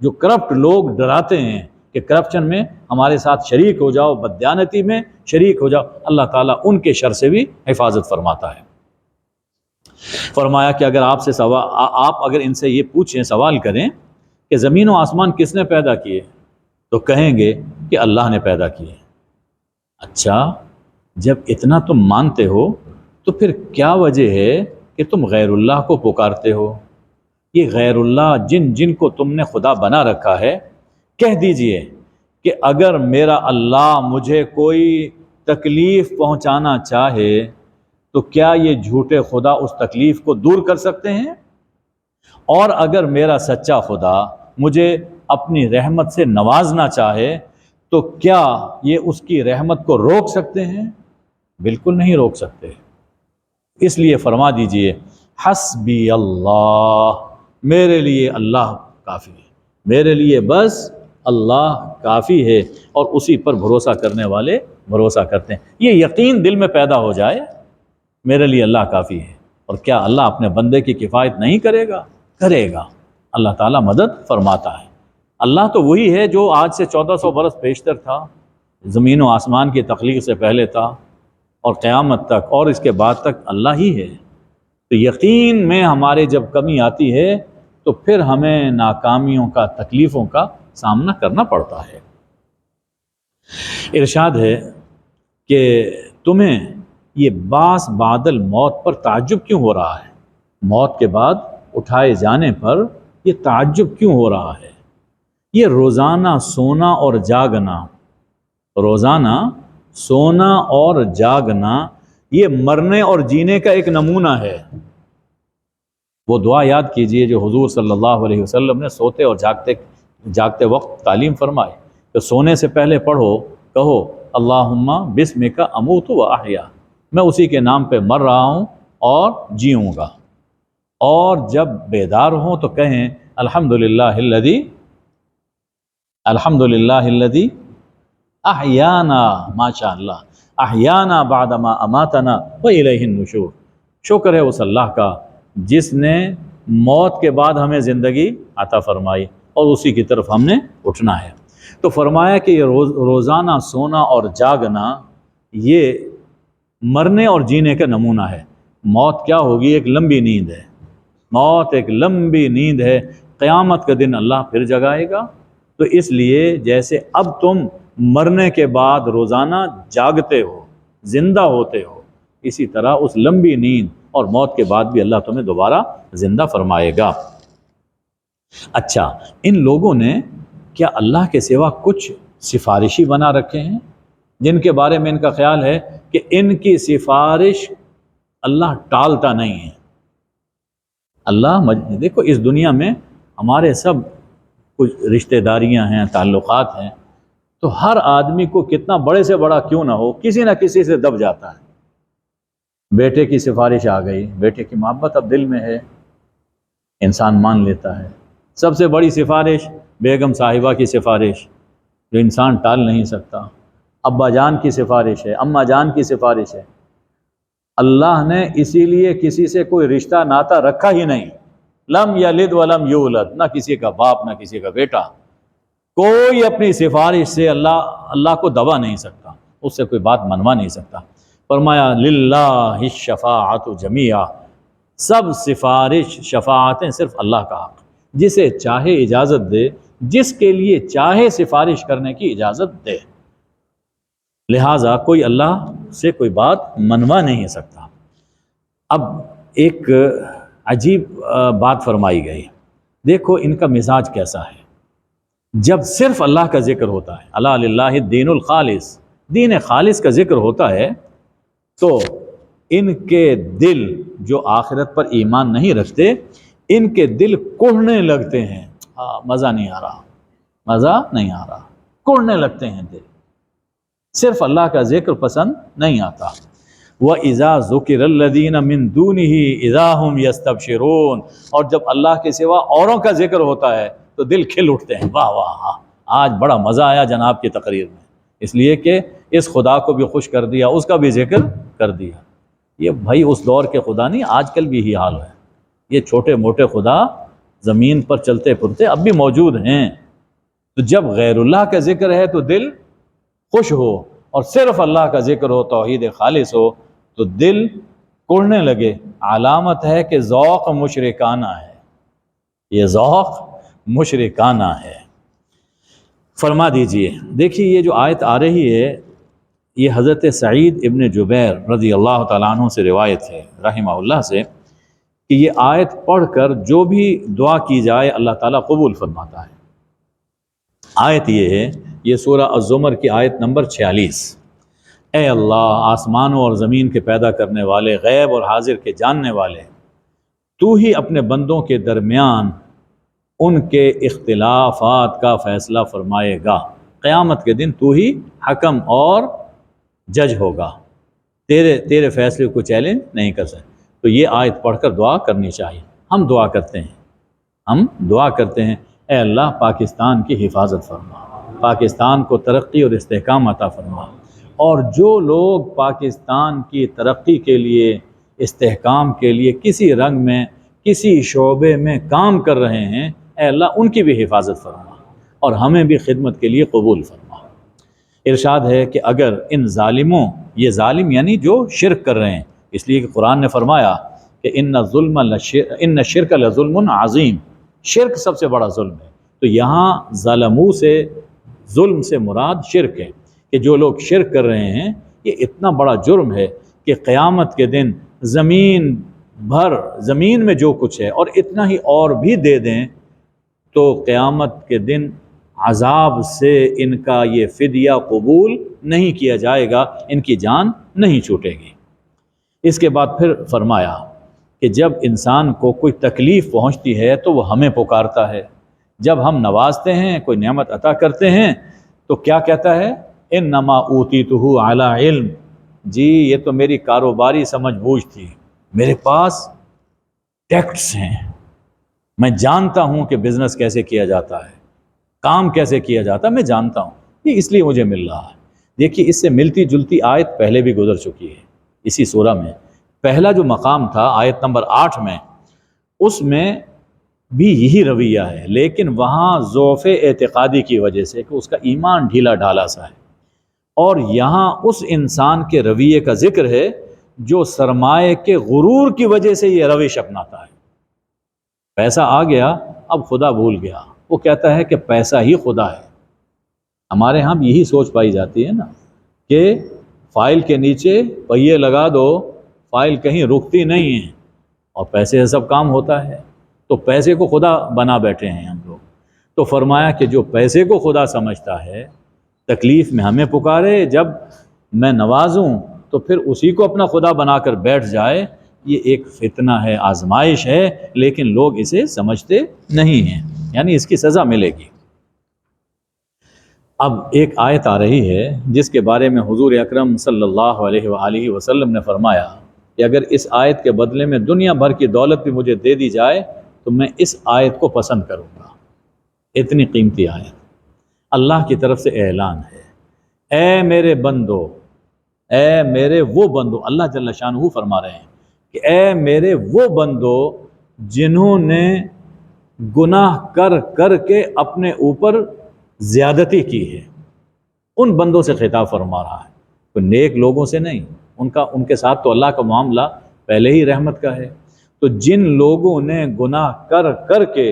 [SPEAKER 1] جو کرپٹ لوگ ڈراتے ہیں کہ کرپشن میں ہمارے ساتھ شریک ہو جاؤ، بددیانتی میں شریک ہو جاؤ، اللہ تعالیٰ ان کے شر سے بھی حفاظت فرماتا ہے۔ فرمایا کہ اگر آپ اگر ان سے یہ پوچھیں، سوال کریں کہ زمین و آسمان کس نے پیدا کیے، تو کہیں گے کہ اللہ نے پیدا کیے۔ اچھا، جب اتنا تم مانتے ہو تو پھر کیا وجہ ہے کہ تم غیر اللہ کو پکارتے ہو؟ یہ غیر اللہ جن کو تم نے خدا بنا رکھا ہے، کہہ دیجئے کہ اگر میرا اللہ مجھے کوئی تکلیف پہنچانا چاہے تو کیا یہ جھوٹے خدا اس تکلیف کو دور کر سکتے ہیں؟ اور اگر میرا سچا خدا مجھے اپنی رحمت سے نوازنا چاہے تو کیا یہ اس کی رحمت کو روک سکتے ہیں؟ بالکل نہیں روک سکتے۔ اس لیے فرما دیجئے حسبی اللہ، میرے لیے اللہ کافی ہے، میرے لیے بس اللہ کافی ہے، اور اسی پر بھروسہ کرنے والے بھروسہ کرتے ہیں۔ یہ یقین دل میں پیدا ہو جائے میرے لیے اللہ کافی ہے، اور کیا اللہ اپنے بندے کی کفایت نہیں کرے گا؟ کرے گا۔ اللہ تعالیٰ مدد فرماتا ہے۔ اللہ تو وہی ہے جو آج سے 1400 برس پیشتر تھا، زمین و آسمان کی تخلیق سے پہلے تھا، اور قیامت تک اور اس کے بعد تک اللہ ہی ہے۔ تو یقین میں ہمارے جب کمی آتی ہے تو پھر ہمیں ناکامیوں کا، تکلیفوں کا سامنا کرنا پڑتا ہے۔ ارشاد ہے کہ تمہیں یہ باس بعد الموت پر تعجب کیوں ہو رہا ہے؟ موت کے بعد اٹھائے جانے پر یہ تعجب کیوں ہو رہا ہے؟ یہ روزانہ سونا اور جاگنا، روزانہ سونا اور جاگنا یہ مرنے اور جینے کا ایک نمونہ ہے۔ وہ دعا یاد کیجئے جو حضور صلی اللہ علیہ وسلم نے سوتے اور جاگتے وقت تعلیم فرمائے کہ سونے سے پہلے کہو اللہم بسمک اموت و احیا، میں اسی کے نام پہ مر رہا ہوں اور جیوں گا، اور جب بیدار ہوں تو کہیں الحمدللہ الذی احیانا، ماشاء اللہ، احیانا بعدما اماتنا والیہ النشور، شکر ہے اس اللہ کا جس نے موت کے بعد ہمیں زندگی عطا فرمائی اور اسی کی طرف ہم نے اٹھنا ہے۔ تو فرمایا کہ یہ روزانہ سونا اور جاگنا یہ مرنے اور جینے کا نمونہ ہے۔ موت کیا ہوگی؟ ایک لمبی نیند ہے، موت ایک لمبی نیند ہے، قیامت کا دن اللہ پھر جگائے گا۔ تو اس لیے جیسے اب تم مرنے کے بعد روزانہ جاگتے ہو، زندہ ہوتے ہو، اسی طرح اس لمبی نیند اور موت کے بعد بھی اللہ تمہیں دوبارہ زندہ فرمائے گا۔ اچھا، ان لوگوں نے کیا اللہ کے سوا کچھ سفارشی بنا رکھے ہیں جن کے بارے میں ان کا خیال ہے کہ ان کی سفارش اللہ ٹالتا نہیں ہے؟ اللہ دیکھو، اس دنیا میں ہمارے سب کچھ رشتہ داریاں ہیں، تعلقات ہیں، تو ہر آدمی کو کتنا بڑے سے بڑا کیوں نہ ہو کسی نہ کسی سے دب جاتا ہے۔ بیٹے کی سفارش آ گئی، بیٹے کی محبت اب دل میں ہے، انسان مان لیتا ہے۔ سب سے بڑی سفارش بیگم صاحبہ کی سفارش جو انسان ٹال نہیں سکتا، ابا جان کی سفارش ہے، اماں جان کی سفارش ہے۔ اللہ نے اسی لیے کسی سے کوئی رشتہ ناتا رکھا ہی نہیں، لم یلد ولم یولد، نہ کسی کا باپ نہ کسی کا بیٹا۔ کوئی اپنی سفارش سے اللہ کو دبا نہیں سکتا، اس سے کوئی بات منوا نہیں سکتا۔ فرمایا للہ الشفاعۃ جمیعا، سب سفارش شفاعتیں صرف اللہ کا حق، جسے چاہے اجازت دے، جس کے لیے چاہے سفارش کرنے کی اجازت دے، لہٰذا کوئی اللہ سے کوئی بات منوا نہیں سکتا۔ اب ایک عجیب بات فرمائی گئی، دیکھو ان کا مزاج کیسا ہے۔ جب صرف اللہ کا ذکر ہوتا ہے، الا للہ الدین الخالص، دین خالص کا ذکر ہوتا ہے، تو ان کے دل جو آخرت پر ایمان نہیں رکھتے، ان کے دل کوڑنے لگتے ہیں، مزہ نہیں آ رہا، مزہ نہیں آ رہا، کوڑنے لگتے ہیں دل، صرف اللہ کا ذکر پسند نہیں آتا۔ وَإِذَا ذُكِرَ الَّذِينَ مِن دُونِهِ إِذَا هُمْ يَسْتَبْشِرُونَ، اور جب اللہ کے سوا اوروں کا ذکر ہوتا ہے تو دل کھل اٹھتے ہیں، واہ واہ آج بڑا مزہ آیا جناب کی تقریر میں، اس لیے کہ اس خدا کو بھی خوش کر دیا، اس کا بھی ذکر کر دیا۔ یہ بھائی اس دور کے خدا نہیں، آج کل بھی یہی حال ہے۔ یہ چھوٹے موٹے خدا زمین پر چلتے پھرتے اب بھی موجود ہیں، تو جب غیر اللہ کا ذکر ہے تو دل خوش ہو، اور صرف اللہ کا ذکر ہو، توحید خالص ہو، تو دل کوڑنے لگے۔ علامت ہے کہ ذوق مشرکانہ ہے، یہ ذوق مشرکانہ ہے۔ فرما دیجئے، دیکھیے یہ جو آیت آ رہی ہے یہ حضرت سعید ابن جبیر رضی اللہ تعالیٰ عنہ سے روایت ہے رحمہ اللہ سے، کہ یہ آیت پڑھ کر جو بھی دعا کی جائے اللہ تعالیٰ قبول فرماتا ہے۔ آیت یہ ہے، یہ سورہ الزمر کی آیت نمبر 46، اے اللہ آسمانوں اور زمین کے پیدا کرنے والے، غیب اور حاضر کے جاننے والے، تو ہی اپنے بندوں کے درمیان ان کے اختلافات کا فیصلہ فرمائے گا، قیامت کے دن تو ہی حکم اور جج ہوگا، تیرے فیصلے کو چیلنج نہیں کر سکتے۔ تو یہ آیت پڑھ کر دعا کرنی چاہیے۔ ہم دعا کرتے ہیں اے اللہ پاکستان کی حفاظت فرما، پاکستان کو ترقی اور استحکام عطا فرما، اور جو لوگ پاکستان کی ترقی کے لیے، استحکام کے لیے کسی رنگ میں، کسی شعبے میں کام کر رہے ہیں، اے اللہ ان کی بھی حفاظت فرما اور ہمیں بھی خدمت کے لیے قبول فرما۔ ارشاد ہے کہ اگر ان ظالموں، یہ ظالم یعنی جو شرک کر رہے ہیں، اس لیے کہ قرآن نے فرمایا کہ ان شرک لظلم عظیم، شرک سب سے بڑا ظلم ہے۔ تو یہاں ظلموں سے، ظلم سے مراد شرک ہے، کہ جو لوگ شرک کر رہے ہیں یہ اتنا بڑا جرم ہے کہ قیامت کے دن زمین میں جو کچھ ہے اور اتنا ہی اور بھی دے دیں تو قیامت کے دن عذاب سے ان کا یہ فدیہ قبول نہیں کیا جائے گا، ان کی جان نہیں چھوٹے گی۔ اس کے بعد پھر فرمایا کہ جب انسان کو کوئی تکلیف پہنچتی ہے تو وہ ہمیں پکارتا ہے، جب ہم نوازتے ہیں، کوئی نعمت عطا کرتے ہیں تو کیا کہتا ہے؟ انما اوتیتہ علی علم، جی یہ تو میری کاروباری سمجھ بوجھ تھی، میرے پاس ٹیکٹس ہیں، میں جانتا ہوں کہ بزنس کیسے کیا جاتا ہے، کام کیسے کیا جاتا ہے، میں جانتا ہوں، یہ اس لیے مجھے مل رہا ہے۔ دیکھیے اس سے ملتی جلتی آیت پہلے بھی گزر چکی ہے اسی سورہ میں۔ پہلا جو مقام تھا آیت نمبر 8 میں، اس میں بھی یہی رویہ ہے، لیکن وہاں ضعف اعتقادی کی وجہ سے کہ اس کا ایمان ڈھیلا ڈھالا سا ہے، اور یہاں اس انسان کے رویے کا ذکر ہے جو سرمایہ کے غرور کی وجہ سے یہ روش اپناتا ہے۔ پیسہ آ گیا، اب خدا بھول گیا، وہ کہتا ہے کہ پیسہ ہی خدا ہے۔ ہمارے ہاں بھی یہی سوچ پائی جاتی ہے نا کہ فائل کے نیچے پہیے لگا دو، فائل کہیں رکتی نہیں ہے اور پیسے سے سب کام ہوتا ہے، تو پیسے کو خدا بنا بیٹھے ہیں ہم لوگ۔ تو فرمایا کہ جو پیسے کو خدا سمجھتا ہے، تکلیف میں ہمیں پکارے، جب میں نوازوں تو پھر اسی کو اپنا خدا بنا کر بیٹھ جائے، یہ ایک فتنہ ہے، آزمائش ہے، لیکن لوگ اسے سمجھتے نہیں ہیں، یعنی اس کی سزا ملے گی۔ اب ایک آیت آ رہی ہے جس کے بارے میں حضور اکرم صلی اللہ علیہ وآلہ وسلم نے فرمایا کہ اگر اس آیت کے بدلے میں دنیا بھر کی دولت بھی مجھے دے دی جائے تو میں اس آیت کو پسند کروں گا۔ اتنی قیمتی آیت، اللہ کی طرف سے اعلان ہے، اے میرے بندو، اے میرے وہ بندو، اللہ جل شانہ فرما رہے ہیں کہ اے میرے وہ بندو جنہوں نے گناہ کر کر کے اپنے اوپر زیادتی کی ہے، ان بندوں سے خطاب فرما رہا ہے، تو نیک لوگوں سے نہیں، ان کے ساتھ تو اللہ کا معاملہ پہلے ہی رحمت کا ہے۔ تو جن لوگوں نے گناہ کر کر کے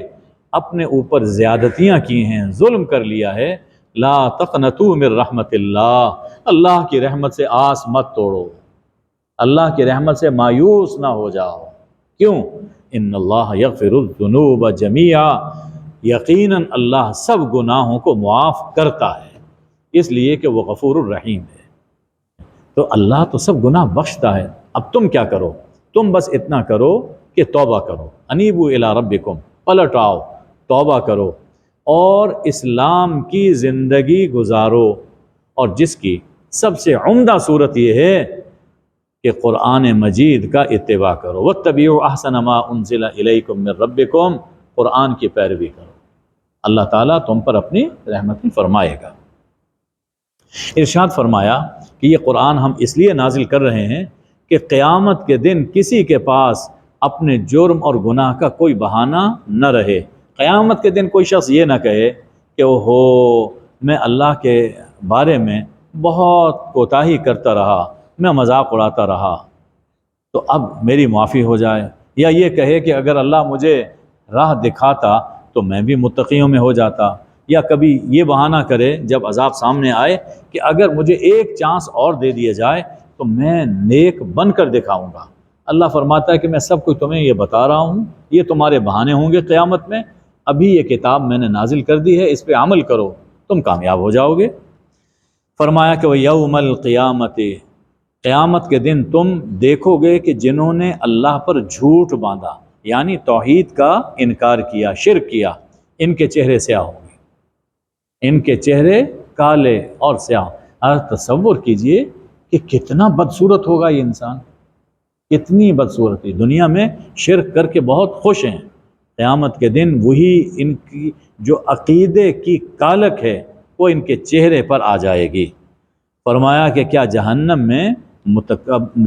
[SPEAKER 1] اپنے اوپر زیادتیاں کی ہیں، ظلم کر لیا ہے، لا تقنطوا من رحمت اللہ، اللہ کی رحمت سے آس مت توڑو، اللہ کی رحمت سے مایوس نہ ہو جاؤ۔ کیوں؟ ان اللہ یغفر الذنوب جميعا، یقیناً اللہ سب گناہوں کو معاف کرتا ہے، اس لیے کہ وہ غفور الرحیم ہے۔ تو اللہ تو سب گناہ بخشتا ہے، اب تم کیا کرو؟ تم بس اتنا کرو کہ توبہ کرو، انیبوا الی ربکم، پلٹ آؤ، توبہ کرو، اور اسلام کی زندگی گزارو، اور جس کی سب سے عمدہ صورت یہ ہے کہ قرآن مجید کا اتباع کرو۔ واتبعوا احسن ما انزل الیکم من ربکم، قرآن کی پیروی کرو، اللہ تعالیٰ تم پر اپنی رحمت فرمائے گا۔ ارشاد فرمایا کہ یہ قرآن ہم اس لیے نازل کر رہے ہیں کہ قیامت کے دن کسی کے پاس اپنے جرم اور گناہ کا کوئی بہانہ نہ رہے۔ قیامت کے دن کوئی شخص یہ نہ کہے کہ اوہو میں اللہ کے بارے میں بہت کوتاہی کرتا رہا، میں مذاق اڑاتا رہا، تو اب میری معافی ہو جائے، یا یہ کہے کہ اگر اللہ مجھے راہ دکھاتا تو میں بھی متقیوں میں ہو جاتا، یا کبھی یہ بہانہ کرے جب عذاب سامنے آئے کہ اگر مجھے ایک چانس اور دے دیا جائے تو میں نیک بن کر دکھاؤں گا۔ اللہ فرماتا ہے کہ میں سب کچھ تمہیں یہ بتا رہا ہوں، یہ تمہارے بہانے ہوں گے قیامت میں، ابھی یہ کتاب میں نے نازل کر دی ہے، اس پہ عمل کرو، تم کامیاب ہو جاؤ گے۔ فرمایا کہ وہ یوم القیامت، قیامت کے دن تم دیکھو گے کہ جنہوں نے اللہ پر جھوٹ باندھا، یعنی توحید کا انکار کیا، شرک کیا، ان کے چہرے سیاہ ہوں گے، ان کے چہرے کالے اور سیاہ۔ تصور کیجئے کہ کتنا بدصورت ہوگا یہ انسان، کتنی بدصورتی۔ دنیا میں شرک کر کے بہت خوش ہیں، قیامت کے دن وہی ان کی جو عقیدے کی کالک ہے وہ ان کے چہرے پر آ جائے گی۔ فرمایا کہ کیا جہنم میں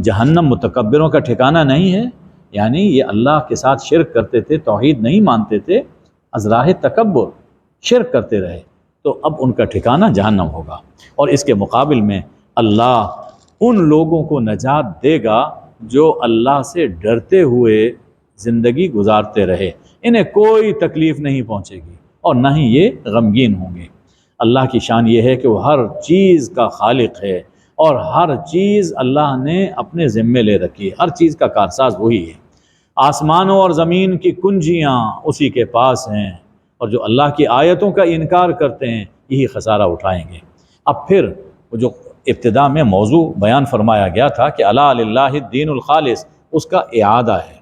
[SPEAKER 1] جہنم متکبروں کا ٹھکانہ نہیں ہے؟ یعنی یہ اللہ کے ساتھ شرک کرتے تھے، توحید نہیں مانتے تھے، از راہ تکبر شرک کرتے رہے، تو اب ان کا ٹھکانہ جہنم ہوگا۔ اور اس کے مقابل میں اللہ ان لوگوں کو نجات دے گا جو اللہ سے ڈرتے ہوئے زندگی گزارتے رہے، انہیں کوئی تکلیف نہیں پہنچے گی اور نہ ہی یہ غمگین ہوں گے۔ اللہ کی شان یہ ہے کہ وہ ہر چیز کا خالق ہے اور ہر چیز اللہ نے اپنے ذمے لے رکھی ہے، ہر چیز کا کارساز وہی ہے۔ آسمانوں اور زمین کی کنجیاں اسی کے پاس ہیں، اور جو اللہ کی آیتوں کا انکار کرتے ہیں یہی خسارہ اٹھائیں گے۔ اب پھر وہ جو ابتدا میں موضوع بیان فرمایا گیا تھا کہ الا للہ الدین الخالص، اس کا اعادہ ہے۔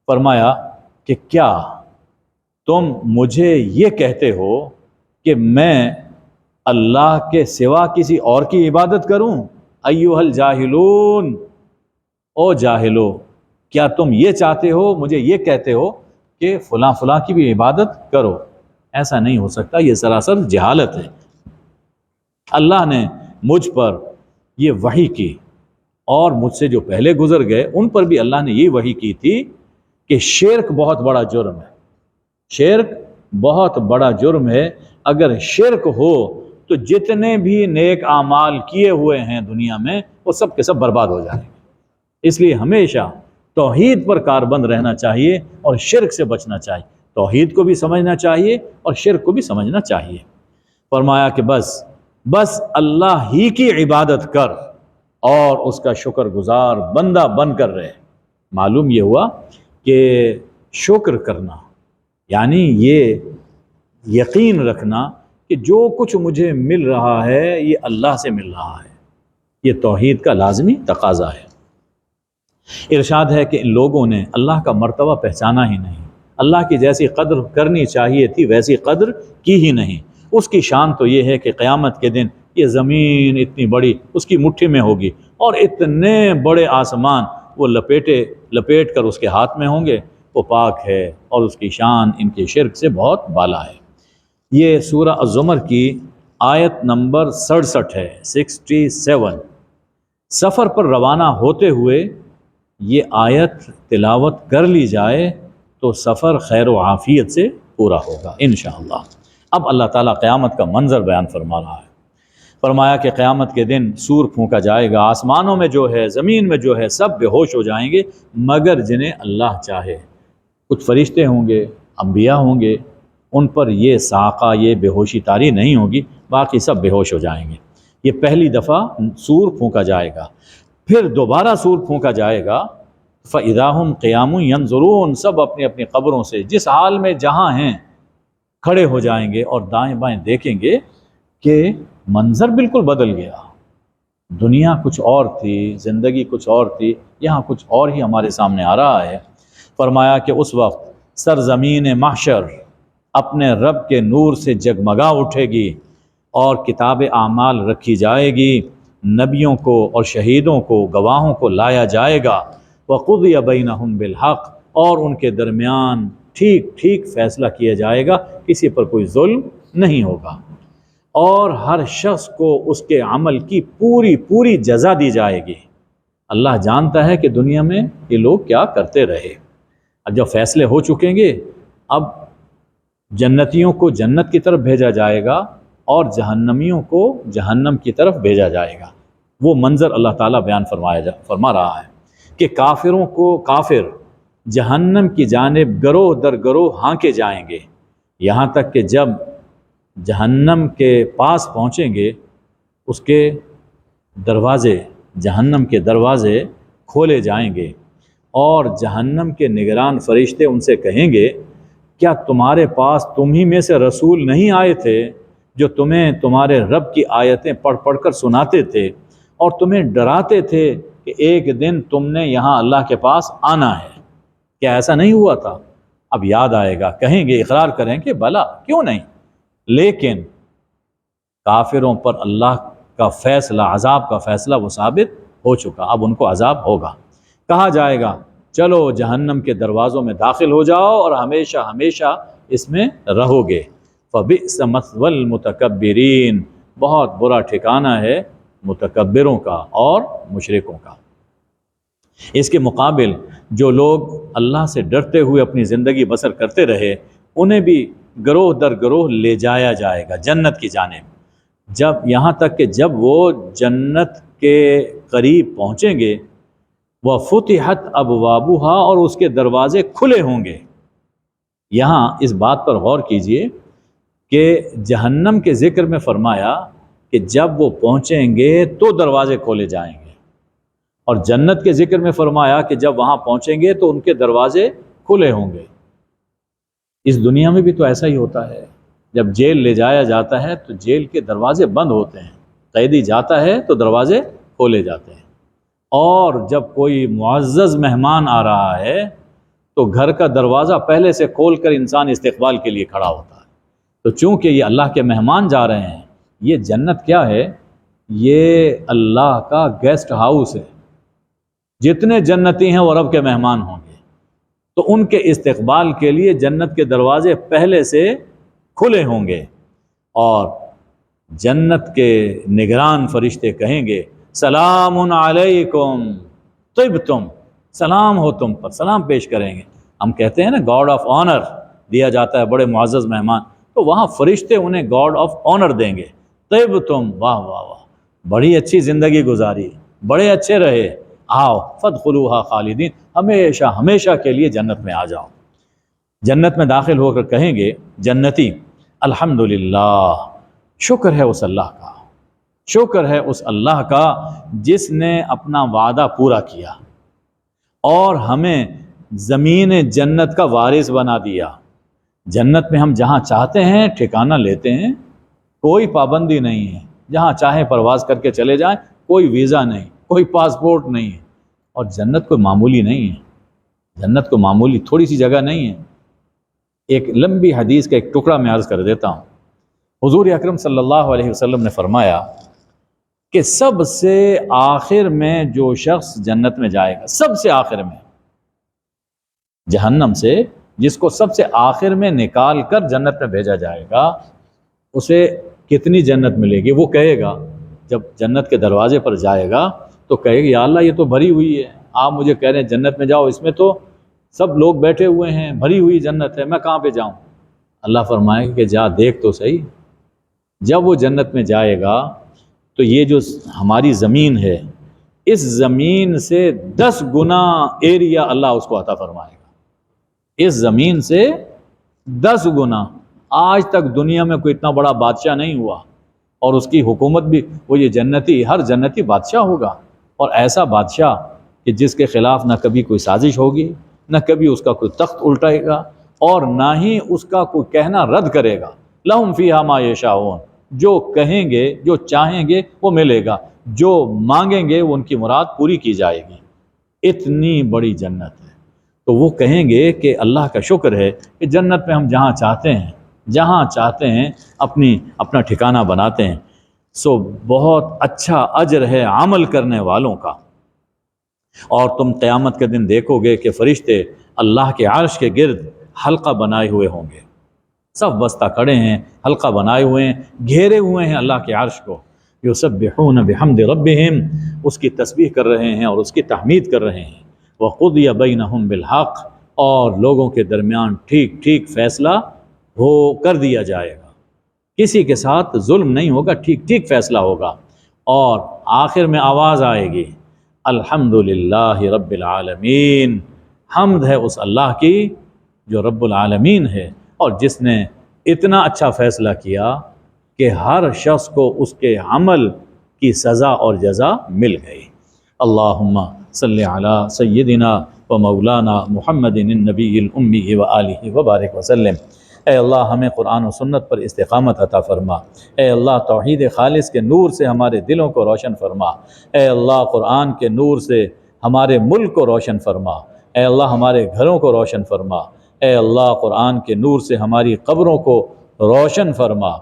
[SPEAKER 1] فرمایا کہ کیا تم مجھے یہ کہتے ہو کہ میں اللہ کے سوا کسی اور کی عبادت کروں؟ ایھا الجاہلون، او جاہلو، کیا تم یہ چاہتے ہو، مجھے یہ کہتے ہو کہ فلاں فلاں کی بھی عبادت کرو؟ ایسا نہیں ہو سکتا، یہ سراسر جہالت ہے۔ اللہ نے مجھ پر یہ وحی کی، اور مجھ سے جو پہلے گزر گئے ان پر بھی اللہ نے یہ وحی کی تھی کہ شرک بہت بڑا جرم ہے، شرک بہت بڑا جرم ہے۔ اگر شرک ہو تو جتنے بھی نیک اعمال کیے ہوئے ہیں دنیا میں وہ سب کے سب برباد ہو جائیں گے۔ اس لیے ہمیشہ توحید پر کاربند رہنا چاہیے اور شرک سے بچنا چاہیے، توحید کو بھی سمجھنا چاہیے اور شرک کو بھی سمجھنا چاہیے۔ فرمایا کہ بس اللہ ہی کی عبادت کر اور اس کا شکر گزار بندہ بن کر رہے۔ معلوم یہ ہوا کہ شکر کرنا یعنی یہ یقین رکھنا کہ جو کچھ مجھے مل رہا ہے یہ اللہ سے مل رہا ہے، یہ توحید کا لازمی تقاضا ہے۔ ارشاد ہے کہ ان لوگوں نے اللہ کا مرتبہ پہچانا ہی نہیں، اللہ کی جیسی قدر کرنی چاہیے تھی ویسی قدر کی ہی نہیں۔ اس کی شان تو یہ ہے کہ قیامت کے دن یہ زمین اتنی بڑی اس کی مٹھی میں ہوگی، اور اتنے بڑے آسمان وہ لپیٹ کر اس کے ہاتھ میں ہوں گے۔ وہ پاک ہے اور اس کی شان ان کے شرک سے بہت بالا ہے۔ یہ سورہ الزمر کی آیت نمبر 67 ہے، 67۔ سفر پر روانہ ہوتے ہوئے یہ آیت تلاوت کر لی جائے تو سفر خیر و عافیت سے پورا ہوگا انشاءاللہ۔ اب اللہ تعالیٰ قیامت کا منظر بیان فرما رہا ہے۔ فرمایا کہ قیامت کے دن سور پھونکا جائے گا، آسمانوں میں جو ہے زمین میں جو ہے سب بے ہوش ہو جائیں گے مگر جنہیں اللہ چاہے۔ کچھ فرشتے ہوں گے، انبیاء ہوں گے، ان پر یہ صاعقہ، یہ بے ہوشی طاری نہیں ہوگی، باقی سب بے ہوش ہو جائیں گے۔ یہ پہلی دفعہ سور پھونکا جائے گا، پھر دوبارہ سور پھونکا جائے گا، فَإِذَا هُمْ قِيَامٌ يَنظُرُونَ، سب اپنی اپنی قبروں سے جس حال میں جہاں ہیں کھڑے ہو جائیں گے اور دائیں بائیں دیکھیں گے کہ منظر بالکل بدل گیا، دنیا کچھ اور تھی، زندگی کچھ اور تھی، یہاں کچھ اور ہی ہمارے سامنے آ رہا ہے۔ فرمایا کہ اس وقت سرزمین محشر اپنے رب کے نور سے جگمگا اٹھے گی اور کتاب اعمال رکھی جائے گی، نبیوں کو اور شہیدوں کو، گواہوں کو لایا جائے گا، وَقُضِيَ بَيْنَهُمْ بِالْحَقِّ، اور ان کے درمیان ٹھیک ٹھیک فیصلہ کیا جائے گا، کسی پر کوئی ظلم نہیں ہوگا، اور ہر شخص کو اس کے عمل کی پوری پوری جزا دی جائے گی۔ اللہ جانتا ہے کہ دنیا میں یہ لوگ کیا کرتے رہے۔ اب جب فیصلے ہو چکیں گے، اب جنتیوں کو جنت کی طرف بھیجا جائے گا اور جہنمیوں کو جہنم کی طرف بھیجا جائے گا۔ وہ منظر اللہ تعالیٰ بیان فرما رہا ہے کہ کافر جہنم کی جانب گروہ در گروہ ہانکے جائیں گے، یہاں تک کہ جب جہنم کے پاس پہنچیں گے، اس کے دروازے، جہنم کے دروازے کھولے جائیں گے، اور جہنم کے نگران فرشتے ان سے کہیں گے، کیا تمہارے پاس تم ہی میں سے رسول نہیں آئے تھے جو تمہیں تمہارے رب کی آیتیں پڑھ پڑھ کر سناتے تھے اور تمہیں ڈراتے تھے کہ ایک دن تم نے یہاں اللہ کے پاس آنا ہے؟ کیا ایسا نہیں ہوا تھا؟ اب یاد آئے گا، کہیں گے، اقرار کریں کہ بلا، کیوں نہیں؟ لیکن کافروں پر اللہ کا فیصلہ، عذاب کا فیصلہ وہ ثابت ہو چکا، اب ان کو عذاب ہوگا۔ کہا جائے گا، چلو جہنم کے دروازوں میں داخل ہو جاؤ اور ہمیشہ ہمیشہ اس میں رہو گے۔ فَبِئْسَ مَثْوَى الْمُتَكَبِّرِينَ، بہت برا ٹھکانہ ہے متکبروں کا اور مشرکوں کا۔ اس کے مقابل جو لوگ اللہ سے ڈرتے ہوئے اپنی زندگی بسر کرتے رہے، انہیں بھی گروہ در گروہ لے جایا جائے گا جنت کی جانب، جب یہاں تک کہ جب وہ جنت کے قریب پہنچیں گے، وَفُتِحَتْ أَبْوَابُهَا، اور اس کے دروازے کھلے ہوں گے۔ یہاں اس بات پر غور کیجئے کہ جہنم کے ذکر میں فرمایا کہ جب وہ پہنچیں گے تو دروازے کھولے جائیں گے، اور جنت کے ذکر میں فرمایا کہ جب وہاں پہنچیں گے تو ان کے دروازے کھلے ہوں گے۔ اس دنیا میں بھی تو ایسا ہی ہوتا ہے، جب جیل لے جایا جاتا ہے تو جیل کے دروازے بند ہوتے ہیں، قیدی جاتا ہے تو دروازے کھولے جاتے ہیں، اور جب کوئی معزز مہمان آ رہا ہے تو گھر کا دروازہ پہلے سے کھول کر انسان استقبال کے لیے کھڑا ہوتا ہے۔ تو چونکہ یہ اللہ کے مہمان جا رہے ہیں، یہ جنت کیا ہے؟ یہ اللہ کا گیسٹ ہاؤس ہے، جتنے جنتی ہیں وہ رب کے مہمان ہوں گے، تو ان کے استقبال کے لیے جنت کے دروازے پہلے سے کھلے ہوں گے، اور جنت کے نگران فرشتے کہیں گے، سلام علیکم طبتم، سلام ہو تم پر، سلام پیش کریں گے۔ ہم کہتے ہیں نا گاڈ آف آنر دیا جاتا ہے بڑے معزز مہمان، تو وہاں فرشتے انہیں گاڈ آف آنر دیں گے، طبتم، واہ واہ واہ، بڑی اچھی زندگی گزاری، بڑے اچھے رہے، آؤ فادخلوها خالدین، ہمیشہ ہمیشہ کے لیے جنت میں آ جاؤ۔ جنت میں داخل ہو کر کہیں گے جنتی، الحمدللہ، شکر ہے اس اللہ کا، شکر ہے اس اللہ کا جس نے اپنا وعدہ پورا کیا اور ہمیں زمین جنت کا وارث بنا دیا۔ جنت میں ہم جہاں چاہتے ہیں ٹھکانہ لیتے ہیں، کوئی پابندی نہیں ہے، جہاں چاہیں پرواز کر کے چلے جائیں، کوئی ویزا نہیں، کوئی پاسپورٹ نہیں ہے، اور جنت کوئی معمولی نہیں ہے، جنت کو معمولی تھوڑی سی جگہ نہیں ہے۔ ایک لمبی حدیث کا ایک ٹکڑا میں عرض کر دیتا ہوں۔ حضور اکرم صلی اللہ علیہ وسلم نے فرمایا کہ سب سے آخر میں جو شخص جنت میں جائے گا، سب سے آخر میں، جہنم سے جس کو سب سے آخر میں نکال کر جنت میں بھیجا جائے گا، اسے کتنی جنت ملے گی؟ وہ کہے گا، جب جنت کے دروازے پر جائے گا تو کہے گا، یا اللہ یہ تو بھری ہوئی ہے، آپ مجھے کہہ رہے ہیں جنت میں جاؤ، اس میں تو سب لوگ بیٹھے ہوئے ہیں، بھری ہوئی جنت ہے، میں کہاں پہ جاؤں؟ اللہ فرمائے کہ جا دیکھ تو صحیح۔ جب وہ جنت میں جائے گا تو یہ جو ہماری زمین ہے، اس زمین سے 10 گنا ایریا اللہ اس کو عطا فرمائے گا، اس زمین سے 10 گنا۔ آج تک دنیا میں کوئی اتنا بڑا بادشاہ نہیں ہوا، اور اس کی حکومت بھی، وہ یہ جنتی، ہر جنتی بادشاہ ہوگا، اور ایسا بادشاہ کہ جس کے خلاف نہ کبھی کوئی سازش ہوگی، نہ کبھی اس کا کوئی تخت الٹائے گا، اور نہ ہی اس کا کوئی کہنا رد کرے گا۔ لہم فیہا ما یشاؤون، جو کہیں گے، جو چاہیں گے وہ ملے گا، جو مانگیں گے وہ ان کی مراد پوری کی جائے گی۔ اتنی بڑی جنت ہے، تو وہ کہیں گے کہ اللہ کا شکر ہے کہ جنت میں ہم جہاں چاہتے ہیں جہاں چاہتے ہیں اپنا ٹھکانہ بناتے ہیں۔ سو بہت اچھا اجر ہے عمل کرنے والوں کا۔ اور تم قیامت کے دن دیکھو گے کہ فرشتے اللہ کے عرش کے گرد حلقہ بنائے ہوئے ہوں گے، سب بستہ کھڑے ہیں، حلقہ بنائے ہوئے ہیں، گھیرے ہوئے ہیں اللہ کے عرش کو۔ یسبحون بحمد ربہم، اس کی تسبیح کر رہے ہیں اور اس کی تحمید کر رہے ہیں۔ وقضی بینہم بالحق، اور لوگوں کے درمیان ٹھیک ٹھیک فیصلہ ہو کر دیا جائے گا، کسی کے ساتھ ظلم نہیں ہوگا، ٹھیک ٹھیک فیصلہ ہوگا۔ اور آخر میں آواز آئے گی الحمدللہ رب العالمین، حمد ہے اس اللہ کی جو رب العالمین ہے، اور جس نے اتنا اچھا فیصلہ کیا کہ ہر شخص کو اس کے عمل کی سزا اور جزا مل گئی۔ اللہم صلی علی سیدنا و مولانا محمد النبی الامی و آلہ وبارک وسلم۔ اے اللہ ہمیں قرآن و سنت پر استقامت عطا فرما۔ اے اللہ توحید خالص کے نور سے ہمارے دلوں کو روشن فرما۔ اے اللہ قرآن کے نور سے ہمارے ملک کو روشن فرما۔ اے اللہ ہمارے گھروں کو روشن فرما۔ اے اللہ قرآن کے نور سے ہماری قبروں کو روشن فرما۔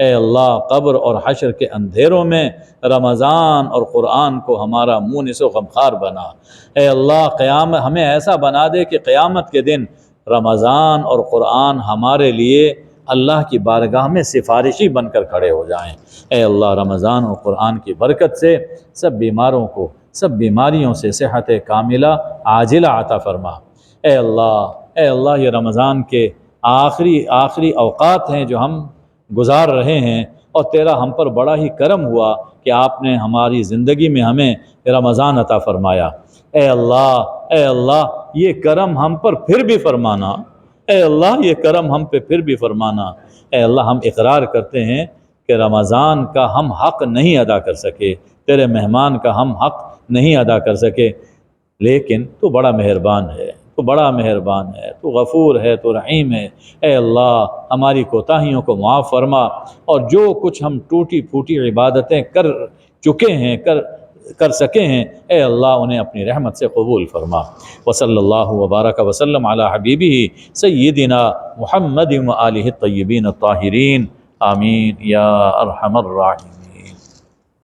[SPEAKER 1] اے اللہ قبر اور حشر کے اندھیروں میں رمضان اور قرآن کو ہمارا مونس و غمخوار بنا۔ اے اللہ قیامت ہمیں ایسا بنا دے کہ قیامت کے دن رمضان اور قرآن ہمارے لیے اللہ کی بارگاہ میں سفارشی بن کر کھڑے ہو جائیں۔ اے اللہ رمضان اور قرآن کی برکت سے سب بیماروں کو سب بیماریوں سے صحت کاملہ عاجلہ عطا فرما۔ اے اللہ یہ رمضان کے آخری اوقات ہیں جو ہم گزار رہے ہیں، اور تیرا ہم پر بڑا ہی کرم ہوا کہ آپ نے ہماری زندگی میں ہمیں رمضان عطا فرمایا۔ اے اللہ یہ کرم ہم پر پھر بھی فرمانا۔ اے اللہ یہ کرم ہم پہ پھر بھی فرمانا۔ اے اللہ ہم اقرار کرتے ہیں کہ رمضان کا ہم حق نہیں ادا کر سکے، تیرے مہمان کا ہم حق نہیں ادا کر سکے، لیکن تو بڑا مہربان ہے، تو بڑا مہربان ہے، تو غفور ہے، تو رحیم ہے۔ اے اللہ ہماری کوتاہیوں کو معاف فرما، اور جو کچھ ہم ٹوٹی پھوٹی عبادتیں کر چکے ہیں کر سکے ہیں، اے اللہ انہیں اپنی رحمت سے قبول فرما۔ وصلی اللہ وبارک وسلم علی حبیبہ سیدنا محمد و آلہ الطیبین الطاہرین، آمین یا ارحم الراحمین۔